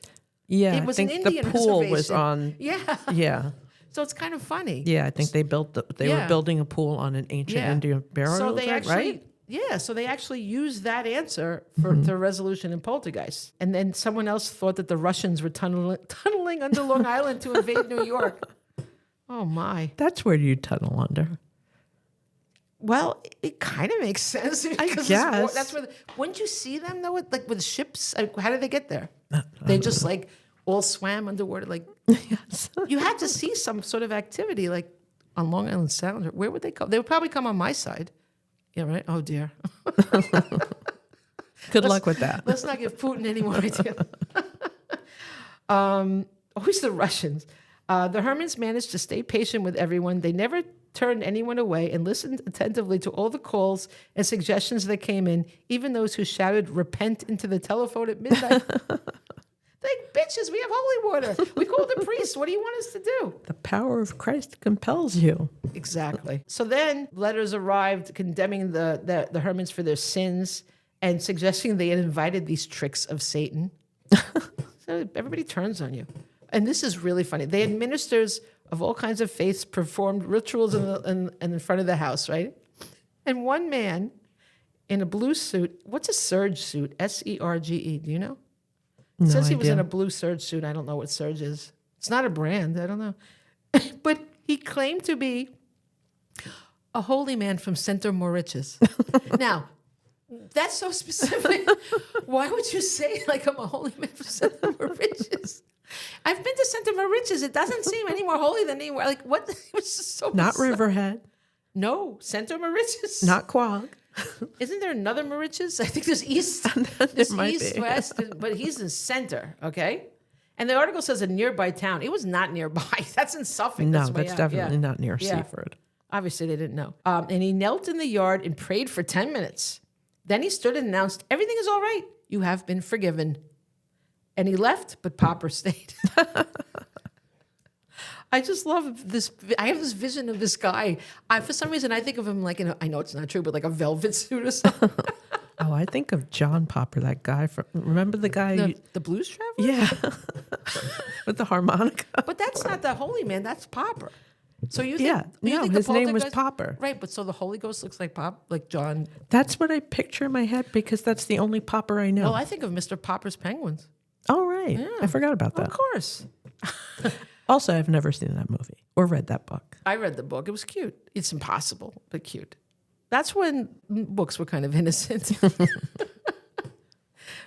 Yeah, It was I an think Indian the pool was reservation. on. Yeah. Yeah, So it's kind of funny. yeah. I think they were Yeah. building a pool on an ancient Indian burial So they ground, actually, right? yeah, so they actually used that answer for the resolution in Poltergeist. And then someone else thought that the Russians were tunneling under Long Island to invade New York. Oh, my. That's where you tunnel under. Well, it kind of makes sense. Because guess. that's where. Wouldn't you see them though, with ships? How did they get there? They just like all swam underwater. Like Yes. you had to see some sort of activity, like on Long Island Sound. Or where would they come? They would probably come on my side. Yeah, right. Oh dear. Good luck with that. Let's not give Putin any more ideas. Always the Russians. The Hermans managed to stay patient with everyone. They never turned anyone away and listened attentively to all the calls and suggestions that came in, even those who shouted "repent" into the telephone at midnight. Like, bitches, we have holy water. We called the priest. What do you want us to do? The power of Christ compels you. Exactly. So then letters arrived condemning the Hermans for their sins and suggesting they had invited these tricks of Satan. So everybody turns on you. And this is really funny. They had ministers of all kinds of faiths performed rituals in front of the house, right? And one man in a blue suit, what's a serge suit? S-E-R-G-E, do you know? It says he was in a blue serge suit. I don't know what serge is. It's not a brand. I don't know. But he claimed to be a holy man from Center Mauritius. Now, that's so specific. Why would you say, like, I'm a holy man from Center Mauritius? I've been to Center Mauritius. It doesn't seem any more holy than anywhere. Like, what? It was just so Not bizarre. Riverhead. No, Center Mauritius. Not Quag. Isn't there another Mauritius? I think there's East. There's might East, be. West, but he's in Center, okay? And the article says a nearby town. It was not nearby. That's in Suffolk. No, way that's out. definitely Yeah. not near Yeah. Seaford. Obviously, they didn't know. And he knelt in the yard and prayed for 10 minutes. Then he stood and announced, "Everything is all right. You have been forgiven." And he left, but Popper stayed. I just love this. I have this vision of this guy. For some reason, I think of him like I know it's not true, but like a velvet suit or something. Oh, I think of John Popper, that guy from. Remember the guy? The Blues Traveler? Yeah, with the harmonica. But that's not the holy man. That's Popper. So you think? Yeah, you no, think his the name was Poltergeist- Popper. Right, but so the Holy Ghost looks like like John. That's what I picture in my head because that's the only Popper I know. Well, I think of Mr. Popper's Penguins. Oh, right. I forgot about that. Of course. Also, I've never seen that movie or read that book. I read the book. It was cute. It's impossible, but cute. That's when books were kind of innocent.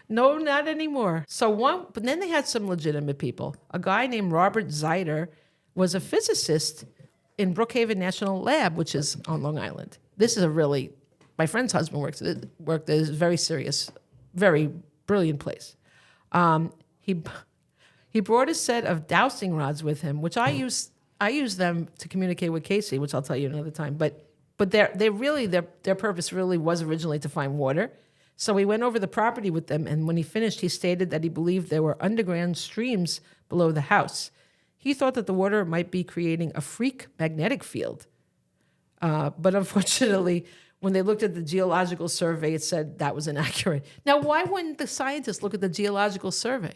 No, not anymore. But then they had some legitimate people. A guy named Robert Zeider was a physicist in Brookhaven National Lab, which is on Long Island. This is my friend's husband worked there. It's a very serious, very brilliant place. He brought a set of dowsing rods with him, which I use them to communicate with Casey, which I'll tell you another time. But their purpose really was originally to find water. So he went over the property with them, and when he finished, he stated that he believed there were underground streams below the house. He thought that the water might be creating a freak magnetic field. But unfortunately, when they looked at the geological survey, it said that was inaccurate. Now, why wouldn't the scientists look at the geological survey?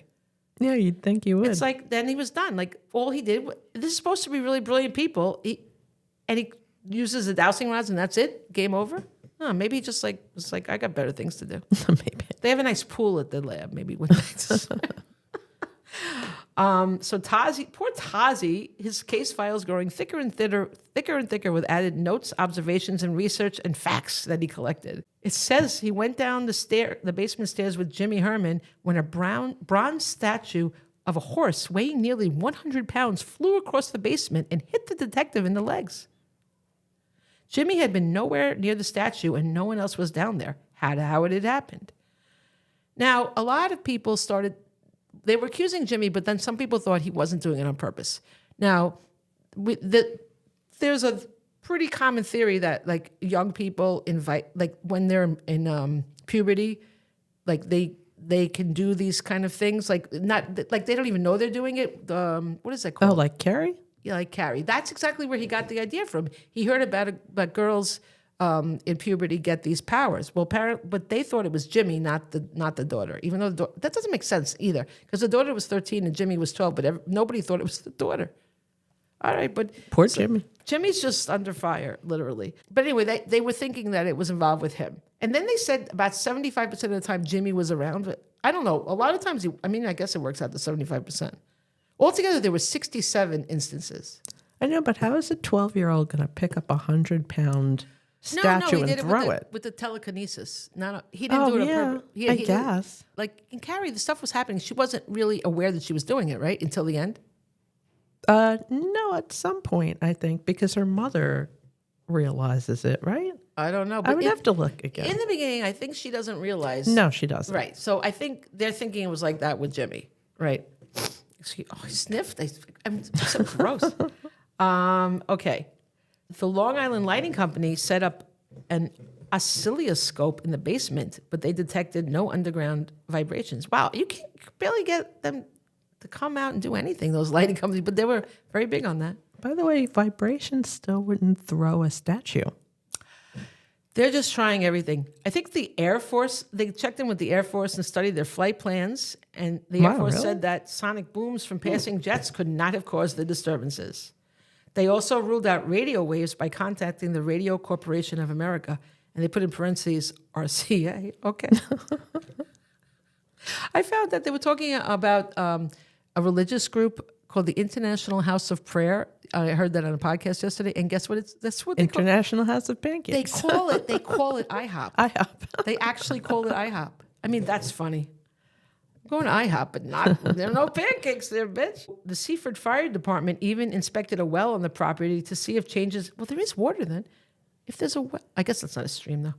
Yeah, you'd think you would. It's like, then he was done. Like, all he did, this is supposed to be really brilliant people, and he uses the dowsing rods, and that's it? Game over? Oh, maybe he just was like, I got better things to do. Maybe. They have a nice pool at the lab, maybe. So poor Tazi, his case files growing thicker and thicker with added notes, observations, and research and facts that he collected. It says he went down the basement stairs with Jimmy Herman when a bronze statue of a horse weighing nearly 100 pounds flew across the basement and hit the detective in the legs. Jimmy had been nowhere near the statue and no one else was down there. How it had happened. Now, a lot of people they were accusing Jimmy, but then some people thought he wasn't doing it on purpose. Now, there's a pretty common theory that like young people when they're in puberty, like they can do these kind of things, like not like they don't even know they're doing it. What is that called? Oh, like Carrie? Yeah, like Carrie. That's exactly where he got the idea from. He heard about girls in puberty get these powers. Well, but they thought it was Jimmy, not the daughter. Even though that doesn't make sense either, because the daughter was 13 and Jimmy was 12, but nobody thought it was the daughter. All right, but Poor Jimmy. Jimmy's just under fire, literally. But anyway, they were thinking that it was involved with him. And then they said about 75% of the time Jimmy was around. But I don't know. A lot of times, I guess it works out to 75%. Altogether, there were 67 instances. I know, but how is a 12-year-old going to pick up a 100-pound statue he did and throw it. with the telekinesis. No, he didn't Oh, do it on yeah, purpose. I guess. Like in Carrie, the stuff was happening. She wasn't really aware that she was doing it, right? Until the end. No, at some point, I think, because her mother realizes it, right? I don't know. I would have to look again. In the beginning, I think she doesn't realize. No, she doesn't. Right. So I think they're thinking it was like that with Jimmy. Right. I sniffed. I'm so gross. Okay. The Long Island Lighting Company set up an oscilloscope in the basement, but they detected no underground vibrations. Wow. You can barely get them to come out and do anything, those lighting companies, but they were very big on that. By the way, vibrations still wouldn't throw a statue. They're just trying everything. I think the Air Force, they checked in with the Air Force and studied their flight plans, and the Air Force said that sonic booms from passing jets could not have caused the disturbances. They also ruled out radio waves by contacting the Radio Corporation of America, and they put in parentheses, RCA. Okay. I found that they were talking about a religious group called the International House of Prayer. I heard that on a podcast yesterday, and guess what? That's what they International House of They Pancakes. call it. They call it IHOP. IHOP. They actually call it IHOP. I mean, that's funny. I'm going to IHOP, but not there are no pancakes there, bitch. The Seaford Fire Department even inspected a well on the property to see if changes. Well, there is water then. If there's a well, I guess that's not a stream though.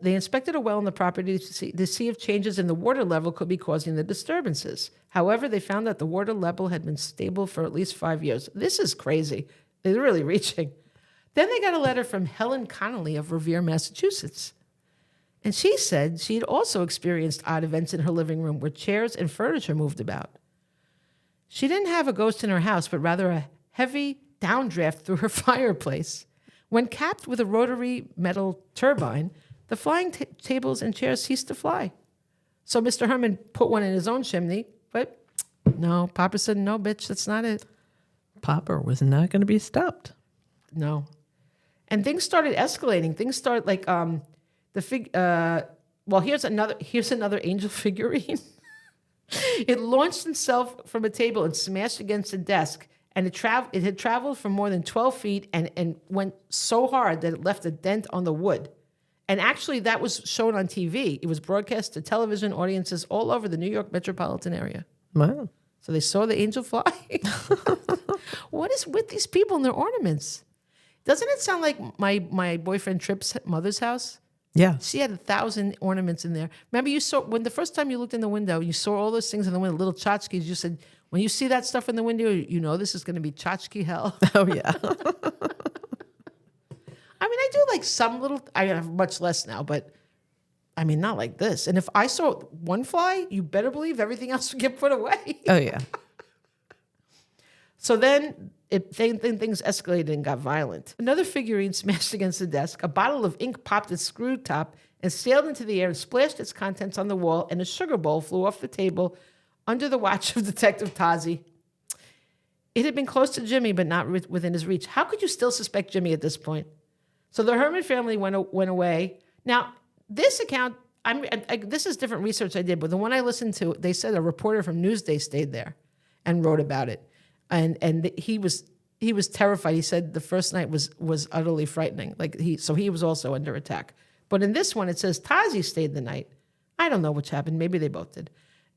They inspected a well on the property to see if changes in the water level could be causing the disturbances. However, they found that the water level had been stable for at least 5 years. This is crazy. They're really reaching. Then they got a letter from Helen Connolly of Revere, Massachusetts. And she said she had also experienced odd events in her living room where chairs and furniture moved about. She didn't have a ghost in her house, but rather a heavy downdraft through her fireplace. When capped with a rotary metal turbine, the flying tables and chairs ceased to fly. So Mr. Herman put one in his own chimney, but no, Papa said, no, bitch, that's not it. Papa was not going to be stopped. No. And things started escalating. Things started like here's another angel figurine. It launched itself from a table and smashed against a desk. And it had traveled for more than 12 feet and went so hard that it left a dent on the wood. And actually, that was shown on TV. It was broadcast to television audiences all over the New York metropolitan area. Wow. So they saw the angel fly. What is with these people and their ornaments? Doesn't it sound like my boyfriend Tripp's mother's house? Yeah. She had 1,000 ornaments in there. Remember, you saw when the first time you looked in the window, you saw all those things in the window, little tchotchkes. You said, when you see that stuff in the window, you know this is going to be tchotchke hell. Oh, yeah. I mean, I do like some little, I have much less now, but I mean, not like this. And if I saw one fly, you better believe everything else would get put away. Oh, yeah. So then things escalated and got violent. Another figurine smashed against the desk. A bottle of ink popped its screw top and sailed into the air and splashed its contents on the wall, and a sugar bowl flew off the table under the watch of Detective Tazi. It had been close to Jimmy, but not within his reach. How could you still suspect Jimmy at this point? So the Herman family went away. Now, this account, this is different research I did, but the one I listened to, they said a reporter from Newsday stayed there and wrote about it. And he was terrified. He said the first night was utterly frightening. So he was also under attack. But in this one, it says Tazi stayed the night. I don't know which happened. Maybe they both did.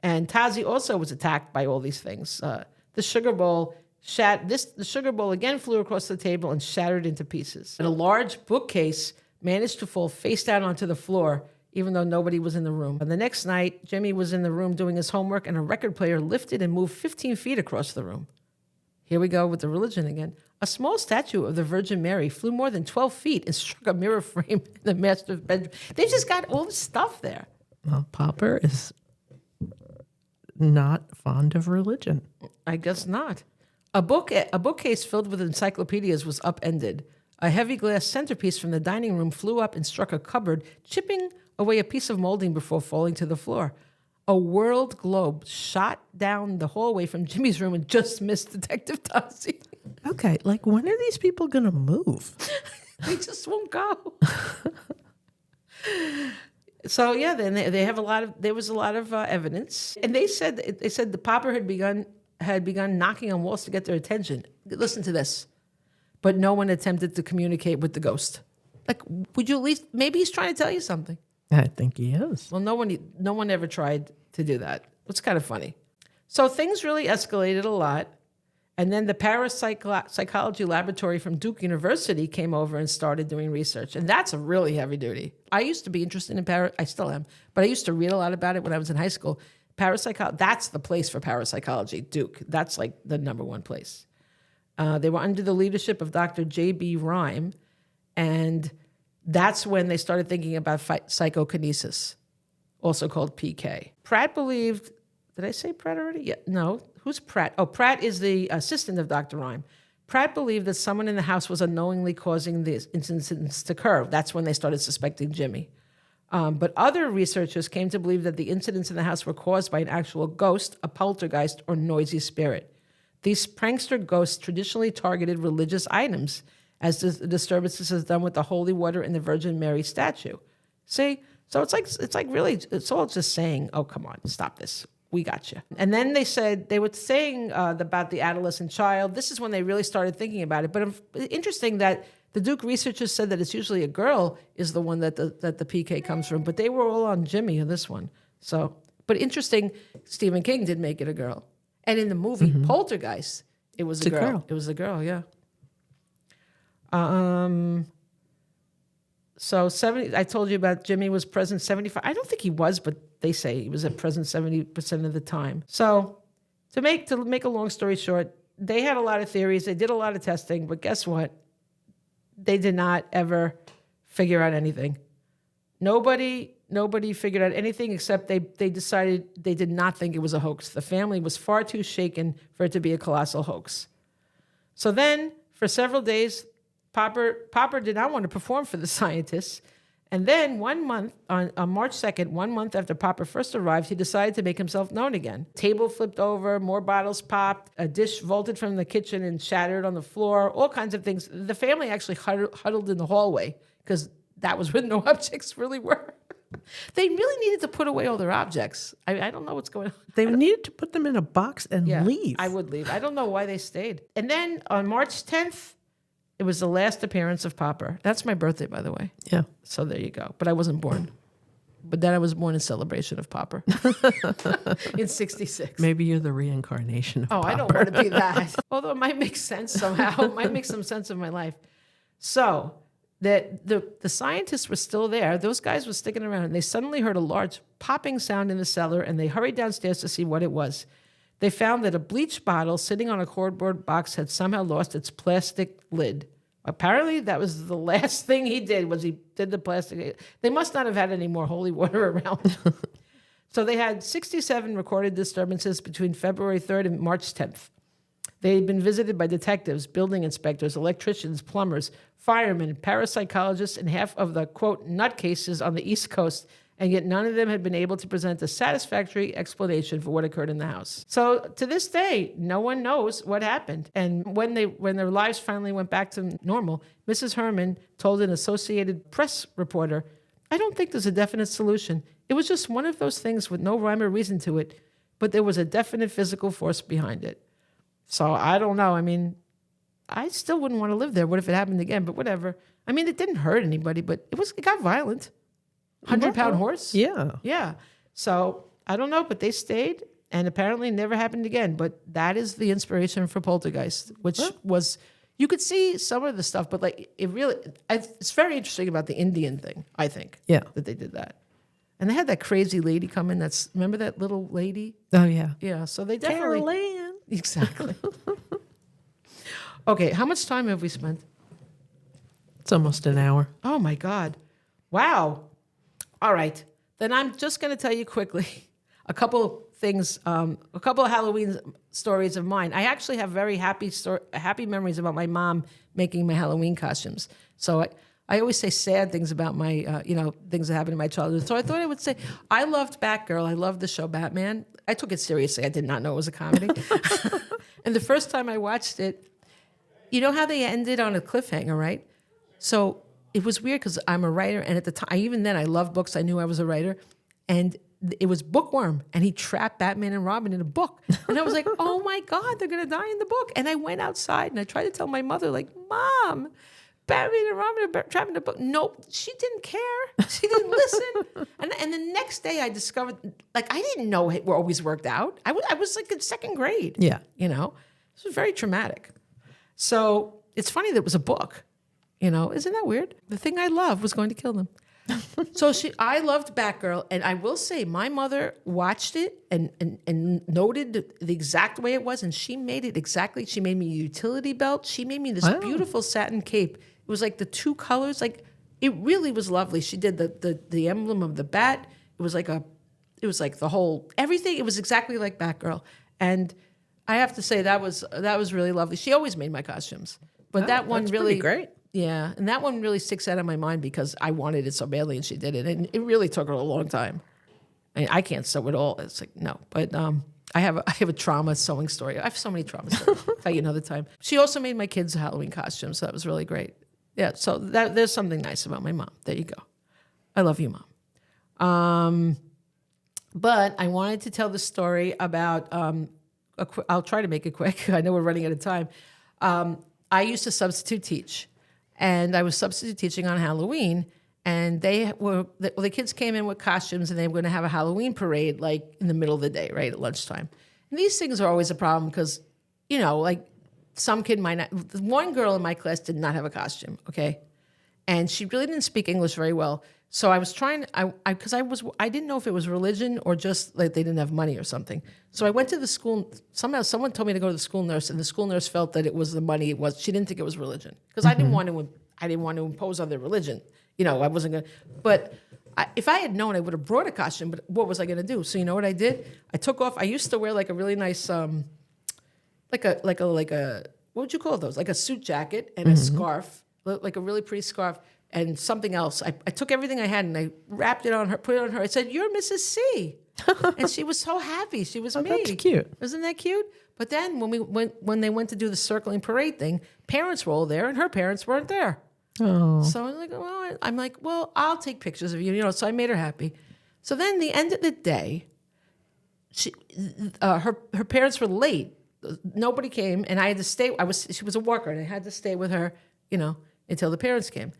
And Tazi also was attacked by all these things. The sugar bowl the sugar bowl again flew across the table and shattered into pieces. And a large bookcase managed to fall face down onto the floor, even though nobody was in the room. And the next night, Jimmy was in the room doing his homework, and a record player lifted and moved 15 feet across the room. Here we go with the religion again. A small statue of the Virgin Mary flew more than 12 feet and struck a mirror frame in the master's bedroom. They just got all this stuff there. Well, Popper is not fond of religion. I guess not. A bookcase filled with encyclopedias was upended. A heavy glass centerpiece from the dining room flew up and struck a cupboard, chipping away a piece of molding before falling to the floor. A world globe shot down the hallway from Jimmy's room and just missed Detective Tazi. Okay, like when are these people going to move? They just won't go. So yeah, then they have there was a lot of evidence, and they said the Popper had begun knocking on walls to get their attention. Listen to this, but no one attempted to communicate with the ghost. Like, would you at least, maybe he's trying to tell you something. I think he is. Well, no one ever tried to do that. It's kind of funny. So things really escalated a lot. And then the parapsychology laboratory from Duke University came over and started doing research. And that's a really heavy duty. I used to be interested in I still am, but I used to read a lot about it when I was in high school. Parapsychology, that's the place for parapsychology, Duke. That's like the number one place. They were under the leadership of Dr. J.B. Rhyme. And that's when they started thinking about psychokinesis, also called PK. Pratt believed, did I say Pratt already? Yeah, no. Who's Pratt? Oh, Pratt is the assistant of Dr. Rhyme. Pratt believed that someone in the house was unknowingly causing these incidents to occur. That's when they started suspecting Jimmy. But other researchers came to believe that the incidents in the house were caused by an actual ghost, a poltergeist, or noisy spirit. These prankster ghosts traditionally targeted religious items, as the disturbances is done with the holy water and the Virgin Mary statue. See? So it's like really, it's all just saying, oh, come on, stop this. We got you. And then they were saying about the adolescent child. This is when they really started thinking about it. But interesting that the Duke researchers said that it's usually a girl is the one that the PK comes from. But they were all on Jimmy in this one. So, but interesting, Stephen King did make it a girl. And in the movie Poltergeist, it was a girl. It was a girl, yeah. So 70, I told you about Jimmy was present 75. I don't think he was, but they say he was at present 70% of the time. So to make a long story short, they had a lot of theories. They did a lot of testing, but guess what? They did not ever figure out anything. Nobody figured out anything except they decided they did not think it was a hoax. The family was far too shaken for it to be a colossal hoax. So then, for several days, Popper did not want to perform for the scientists. And then 1 month, on March 2nd, 1 month after Popper first arrived, he decided to make himself known again. Table flipped over, more bottles popped, a dish vaulted from the kitchen and shattered on the floor, all kinds of things. The family actually huddled in the hallway because that was where no objects really were. They really needed to put away all their objects. I don't know what's going on. They needed to put them in a box and leave. I would leave. I don't know why they stayed. And then on March 10th, it was the last appearance of Popper. That's my birthday, by the way. Yeah. So there you go. But I wasn't born. But then I was born in celebration of Popper in 66. Maybe you're the reincarnation of Popper. I don't want to be that. Although it might make sense somehow. It might make some sense of my life. So that the scientists were still there. Those guys were sticking around. And they suddenly heard a large popping sound in the cellar, and they hurried downstairs to see what it was. They found that a bleach bottle sitting on a cardboard box had somehow lost its plastic lid. Apparently, that was the last thing he did, was he did the plastic. They must not have had any more holy water around. So they had 67 recorded disturbances between February 3rd and March 10th. They had been visited by detectives, building inspectors, electricians, plumbers, firemen, parapsychologists, and half of the, quote, nutcases on the East Coast, and yet none of them had been able to present a satisfactory explanation for what occurred in the house. So to this day, no one knows what happened. And when their lives finally went back to normal, Mrs. Herman told an Associated Press reporter, "I don't think there's a definite solution. It was just one of those things with no rhyme or reason to it, but there was a definite physical force behind it." So I don't know. I mean, I still wouldn't want to live there. What if it happened again? But whatever. I mean, it didn't hurt anybody, but it got violent. 100-pound horse? Yeah. Yeah. So I don't know, but they stayed, and apparently never happened again. But that is the inspiration for Poltergeist, which was, you could see some of the stuff, but like it's very interesting about the Indian thing, I think. Yeah. That they did that. And they had that crazy lady come in. Remember that little lady? Oh, yeah. Yeah. So they definitely. Carol Ann. Exactly. Okay. How much time have we spent? It's almost an hour. Oh, my God. Wow. All right. Then I'm just going to tell you quickly a couple things, a couple of Halloween stories of mine. I actually have very happy memories about my mom making my Halloween costumes. So I always say sad things about my, things that happened in my childhood. So I thought I would say I loved Batgirl. I loved the show Batman. I took it seriously. I did not know it was a comedy. And the first time I watched it, you know how they ended on a cliffhanger, right? So it was weird because I'm a writer, and at the time, even then, I loved books. I knew I was a writer, and it was Bookworm, and he trapped Batman and Robin in a book, and I was like, "Oh my God, they're gonna die in the book!" And I went outside and I tried to tell my mother, like, "Mom, Batman and Robin are trapped in a book. Nope, she didn't care. She didn't listen. And the next day I discovered, like, I didn't know it always worked out. I was like in second grade. Yeah. You know, this was very traumatic. So it's funny that it was a book. You know, isn't that weird? The thing I loved was going to kill them. So I loved Batgirl, and I will say my mother watched it and noted the exact way it was, and she made it exactly. She made me a utility belt. She made me this beautiful satin cape. It was like the two colors, like it really was lovely. She did the emblem of the bat. It was like the whole everything. It was exactly like Batgirl, and I have to say that was really lovely. She always made my costumes, but that one that's really pretty great. Yeah, and that one really sticks out of my mind because I wanted it so badly, and she did it, and it really took her a long time. I can't sew at all. It's like no, but I have a trauma sewing story. I have so many trauma stories. I'll tell you another time. She also made my kids Halloween costumes, so that was really great. Yeah, so there's something nice about my mom. There you go. I love you, Mom. But I wanted to tell the story about. I'll try to make it quick. I know we're running out of time. I used to substitute teach. And I was substitute teaching on Halloween, and the kids came in with costumes, and they were going to have a Halloween parade, like in the middle of the day, right, at lunchtime. And these things are always a problem because, you know, like some kid might not. One girl in my class did not have a costume, okay? And she really didn't speak English very well. So I was trying, because I didn't know if it was religion or just like they didn't have money or something. So I went to the school. Somehow someone told me to go to the school nurse, and the school nurse felt that it was the money. It was. She didn't think it was religion because I didn't want to impose on their religion. You know, I wasn't gonna. But if I had known, I would have brought a costume. But what was I gonna do? So you know what I did? I took off. I used to wear like a really nice, like a what would you call those? Like a suit jacket and a scarf, like a really pretty scarf. And something else. I took everything I had and I wrapped it on her, put it on her. I said, "You're Mrs. C," and she was so happy. She was me. That's cute. Isn't that cute? But then when they went to do the circling parade thing, parents were all there and her parents weren't there. Oh. So I'm like, well, I'll take pictures of you. You know. So I made her happy. So then the end of the day, her parents were late. Nobody came, and I had to stay. She was a worker, and I had to stay with her. You know, until the parents came.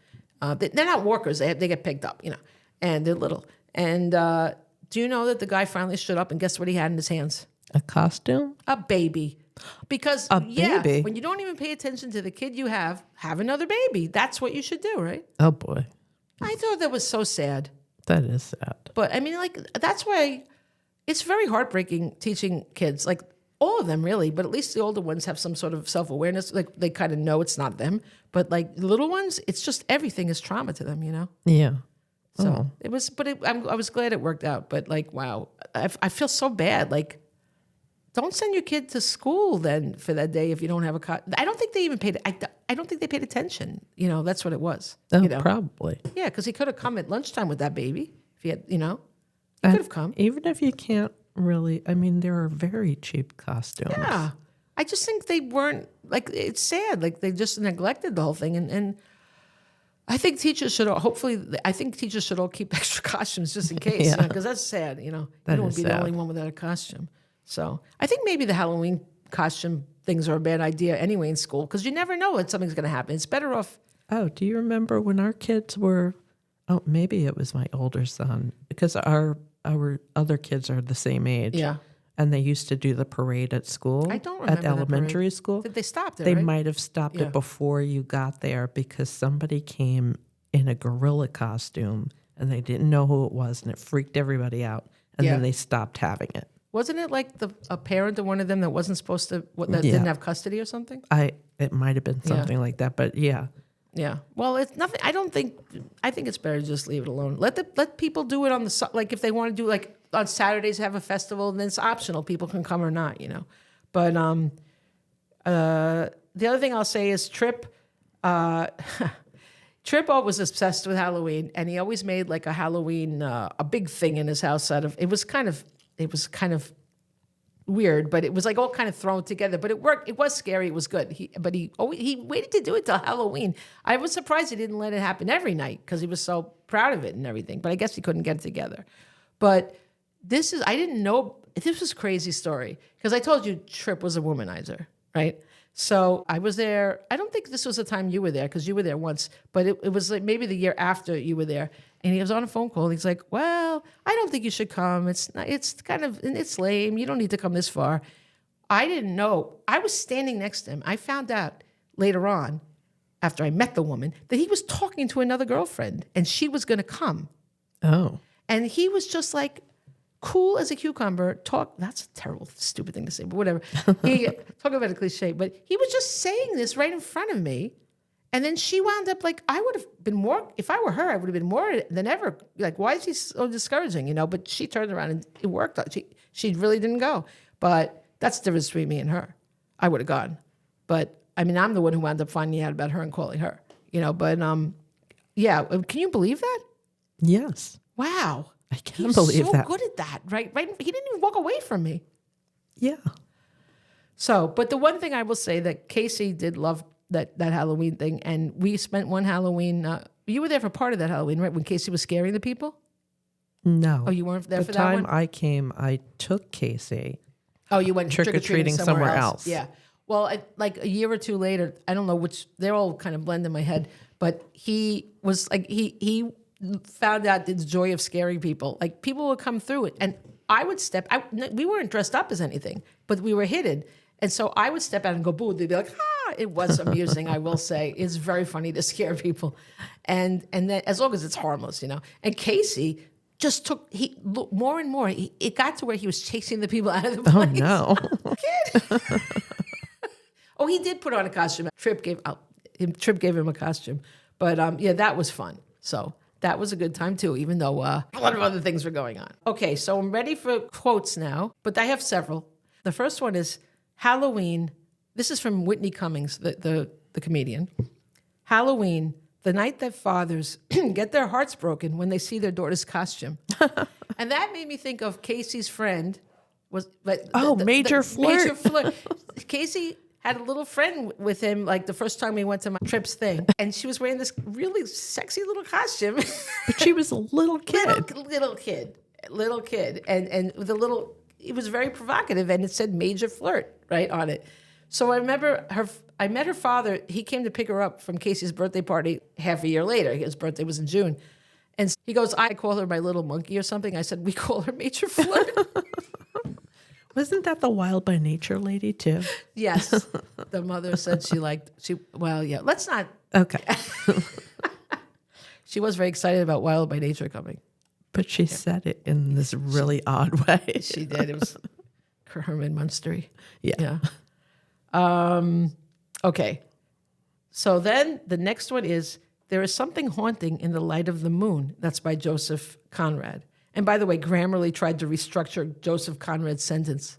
They're not workers. They get picked up, you know, and they're little. And do you know that the guy finally showed up and guess what he had in his hands? A costume? A baby. Because, baby? when you don't even pay attention to the kid you have another baby. That's what you should do, right? Oh, boy. I thought that was so sad. That is sad. But, I mean, like, that's why it's very heartbreaking teaching kids. Like, all of them, really, but at least the older ones have some sort of self-awareness. Like, they kind of know it's not them. But, like, the little ones, it's just everything is trauma to them, you know? Yeah. So it was, but I was glad it worked out. But, like, wow, I feel so bad. Like, don't send your kid to school then for that day if you don't have a I don't think they even paid, I don't think they paid attention. You know, that's what it was. Oh, you know? probably. Yeah, because he could have come at lunchtime with that baby. If he had, you know, he could have come. Even if you can't really, I mean, there are very cheap costumes. Yeah. I just think they weren't, like, it's sad. Like, they just neglected the whole thing. And I think teachers should teachers should all keep extra costumes just in case. Yeah. Because that's sad, you know. That You don't want is to be the sad. only one without a costume. So I think maybe the Halloween costume things are a bad idea anyway in school because you never know when something's going to happen. It's better off. Oh, do you remember when our kids were, maybe it was my older son, because our other kids are the same age. Yeah. And they used to do the parade at school. I don't remember at the elementary parade. school. Did they stop there, They right? might have stopped Yeah. it before you got there because somebody came in a gorilla costume and they didn't know who it was and it freaked everybody out. And Yeah. then they stopped having it. Wasn't it like a parent of one of them that wasn't supposed to, that Yeah. didn't have custody or something? It might have been something like that, but yeah. Yeah. Well, it's nothing. I think it's better to just leave it alone. Let people do it on the, like, if they want to do, like, on Saturdays have a festival, then it's optional. People can come or not, you know. But the other thing I'll say is Trip was obsessed with Halloween, and he always made like a Halloween, a big thing in his house out of, it was kind of weird, but it was like all kind of thrown together. But it worked. It was scary. It was good. He waited to do it till Halloween. I was surprised he didn't let it happen every night because he was so proud of it and everything. But I guess he couldn't get it together. But I didn't know, this was a crazy story because I told you Trip was a womanizer, right? So I was there. I don't think this was the time you were there because you were there once, but it was like maybe the year after you were there. And he was on a phone call. He's like, well, I don't think you should come. It's kind of, it's lame. You don't need to come this far. I didn't know. I was standing next to him. I found out later on, after I met the woman, that he was talking to another girlfriend and she was going to come. Oh. And he was just like cool as a cucumber. That's a terrible, stupid thing to say, but whatever. Talk about a cliche, but he was just saying this right in front of me. And then she wound up like, I would have been more, if I were her, I would have been more than ever. Like, why is he so discouraging, you know? But she turned around and it worked. She really didn't go. But that's the difference between me and her. I would have gone. But I mean, I'm the one who wound up finding out about her and calling her, you know, but yeah. Can you believe that? Yes. Wow. I can't believe so that. Good at that, right? He didn't even walk away from me. Yeah. So, but the one thing I will say that Casey did love that Halloween thing, and we spent one Halloween. You were there for part of that Halloween, right? When Casey was scaring the people. No. Oh, you weren't there for that one? one? The time I came, I took Casey. Oh, you went trick-or-treating somewhere else. Yeah. Well, like a year or two later, I don't know which. They're all kind of blend in my head, but he was like he found out the joy of scaring people. Like people would come through it, and I would we weren't dressed up as anything, but we were hidden, and so I would step out and go boo. They'd be like, ah! It was amusing. I will say, it's very funny to scare people, and then as long as it's harmless, you know. And Casey just took more and more. It got to where he was chasing the people out of the place. Oh no, kid. Oh, he did put on a costume. Tripp gave him a costume, but yeah, that was fun. So that was a good time too, even though a lot of other things were going on. Okay, so I'm ready for quotes now, but I have several. The first one is Halloween. This is from Whitney Cummings, the comedian. Halloween, the night that fathers get their hearts broken when they see their daughter's costume. And that made me think of Casey's friend. Major Flirt. Major Flirt. Casey had a little friend with him, like the first time we went to my Tripp's thing. And she was wearing this really sexy little costume. But she was a little kid. Little kid. And with a little, it was very provocative. And it said Major Flirt right on it. So I remember I met her father. He came to pick her up from Casey's birthday party half a year later. His birthday was in June. And he goes, I call her my little monkey or something. I said, we call her Major Flirt. Wasn't that the Wild by Nature lady too? Yes. The mother said well, yeah, let's not. Okay. She was very excited about Wild by Nature coming. But she said it in this really odd way. She did. It was Herman Munstery. Yeah. Okay. So then the next one is, there is something haunting in the light of the moon. That's by Joseph Conrad. And by the way, Grammarly tried to restructure Joseph Conrad's sentence.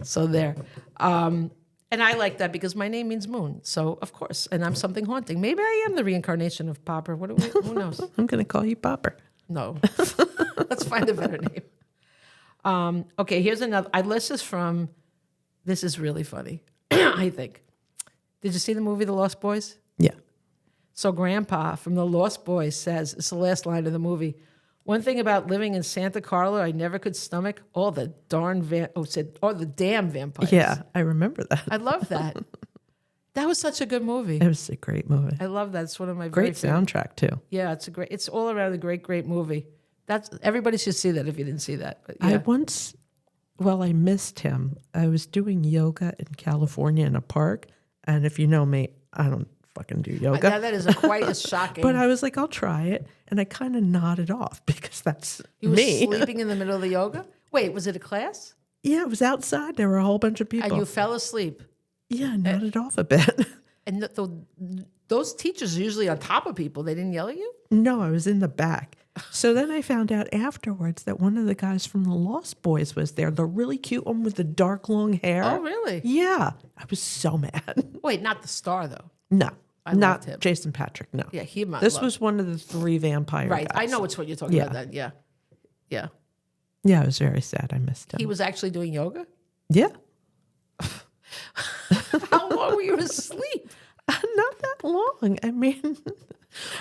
So there. And I like that because my name means moon. So, of course. And I'm something haunting. Maybe I am the reincarnation of Popper. Who knows? I'm going to call you Popper. No. Let's find a better name. Okay, here's another. This is really funny, I think. Did you see the movie The Lost Boys? Yeah. So Grandpa from The Lost Boys says, it's the last line of the movie, one thing about living in Santa Carla I never could stomach, all the damn vampires. Yeah, I remember that. I love that. That was such a good movie. It was a great movie. I love that. It's one of my great soundtrack too. Yeah, it's all around a great movie. Everybody should see that if you didn't see that. But yeah. I missed him. I was doing yoga in California in a park. And if you know me, I don't fucking do yoga. That is quite as shocking. But I was like, I'll try it. And I kind of nodded off because that's you were me. Sleeping in the middle of the yoga? Wait, was it a class? Yeah, it was outside. There were a whole bunch of people. And you fell asleep? Yeah, I nodded off a bit. And those teachers are usually on top of people. They didn't yell at you? No, I was in the back. So then I found out afterwards that one of the guys from The Lost Boys was there, the really cute one with the dark long hair. Oh, really? Yeah. I was so mad. Wait, not the star, though. No. I not loved him. Jason Patrick, no. Yeah, he might. This was one of the 3 vampire right. guys. I know which one you're talking about then. Yeah. Yeah. Yeah, I was very sad. I missed him. He was actually doing yoga? Yeah. How long were you asleep? Not that long. I mean,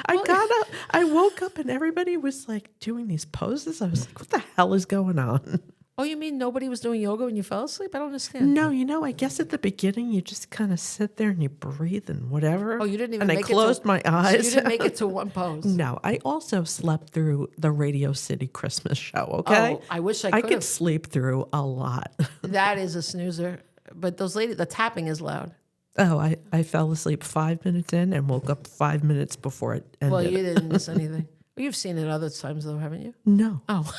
I got up, I woke up and everybody was like doing these poses. I was like, what the hell is going on? Oh, you mean nobody was doing yoga when you fell asleep? I don't understand. No, I guess at the beginning you just kind of sit there and you breathe and whatever. Oh, you didn't even and make I it to- closed my So eyes. you didn't make it to one pose. No, I also slept through the Radio City Christmas show, okay? Oh, I wish I I could could have. sleep through a lot. That is a snoozer. But those ladies, the tapping is loud. Oh, I fell asleep 5 minutes in and woke up 5 minutes before it ended. Well, you didn't miss anything. Well, you've seen it other times, though, haven't you? No. Oh.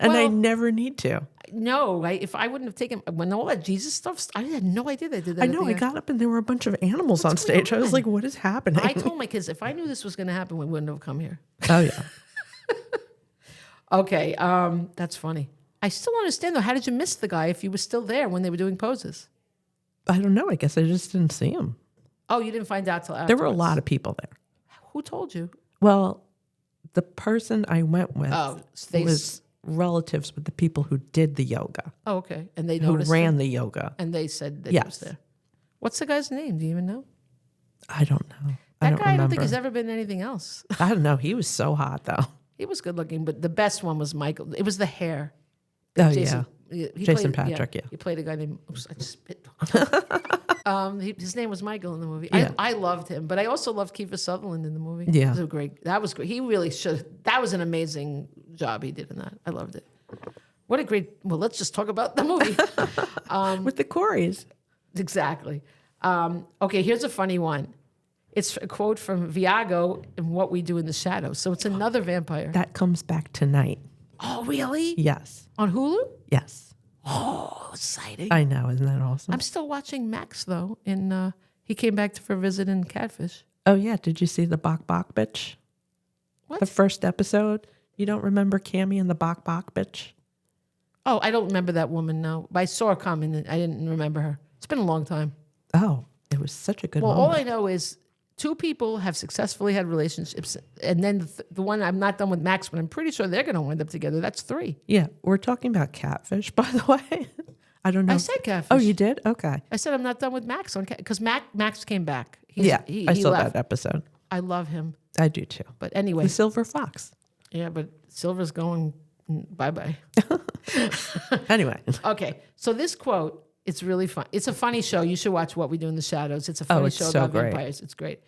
And I Well, never need to. no, if I wouldn't have taken, when all that Jesus stuff, I had no idea they did that. I at know. the I end. got up and there were a bunch of animals on going stage. I was on? like, what is happening? I told my kids, if I knew this was going to happen, we wouldn't have come here. Oh, yeah. Okay, that's funny. I still don't understand, though. How did you miss the guy if you were still there when they were doing poses? I don't know. I guess I just didn't see him. Oh, you didn't find out till afterwards. There were a lot of people there. Who told you? Well, the person I went with Oh, they was relatives with the people who did the yoga, Oh, okay. And they who noticed ran him, the yoga. and they said that he was Yes. there. What's the guy's name? Do you even know? I don't know. That don't guy, I don't think remember. he's ever been anything else. I don't know. He was so hot, though. He was good looking, but the best one was Michael. It was the hair. Oh, Jason, he Jason played- Patrick, yeah. He played a guy named, oops, I just spit. His name was Michael in the movie. Yeah. I loved him, but I also loved Kiefer Sutherland in the movie. Yeah. That was great. He really should, that was an amazing job he did in that. I loved it. What a great, well, let's just talk about the movie. With the Coreys. Exactly. Okay, here's a funny one. It's a quote from Viago in What We Do in the Shadows. So it's another vampire. That comes back tonight. Oh, really? Yes. On Hulu? Yes. Oh, exciting. I know. Isn't that awesome? I'm still watching Max, though. He came back for a visit in Catfish. Oh, yeah. Did you see the Bok Bok bitch? What? The first episode? You don't remember Cammy and the Bok Bok bitch? Oh, I don't remember that woman, no. But I saw her come and I didn't remember her. It's been a long time. Oh, it was such a good Well, moment. all I know is two people have successfully had relationships. And then the one I'm not done with Max, but I'm pretty sure they're going to wind up together. That's three. Yeah, we're talking about Catfish, by the way. I don't know. I said Catfish. Oh, you did? Okay. I said I'm not done with Max on because Max came back. I saw left. that episode. I love him, I do too. but anyway, The Silver Fox. yeah. But Silver's going bye bye. Anyway, Okay, so this quote, it's really fun. It's a funny show. You should watch What We Do in the Shadows. It's a funny it's show so about great. vampires. It's great.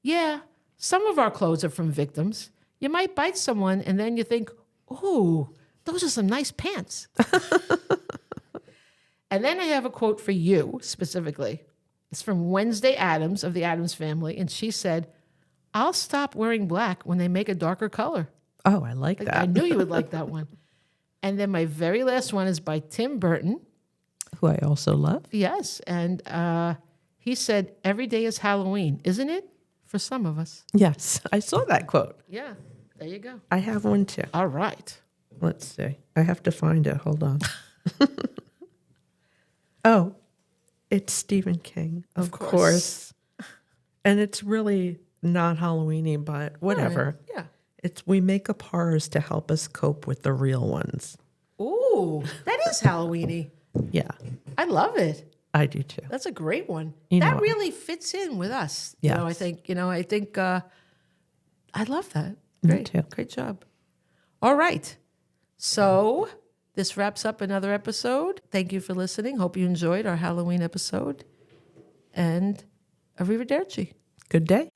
Yeah, some of our clothes are from victims. You might bite someone, and then you think, "Ooh, those are some nice pants." And then I have a quote for you specifically. It's from Wednesday Addams of the Addams Family, and she said, "I'll stop wearing black when they make a darker color." oh, I like that. I knew you would like that one. And then my very last one is by Tim Burton. Who I also love. Yes, and he said, "Every day is Halloween, isn't it? For some of us." Yes, I saw that quote. Yeah, there you go. I have one too. All right. Let's see. I have to find it. Hold on. Oh, it's Stephen King, of course. And it's really not Halloweeny, but whatever. Yeah. It's we make up horrors to help us cope with the real ones. Ooh, that is Halloweeny. Yeah, I love it. I do too. That's a great one. You That know- really fits in with us. You know, I Yes. think I love that. Me Great. too. Great job. All right. So this wraps up another episode. Thank you for listening. Hope you enjoyed our Halloween episode. And arrivederci. Good day.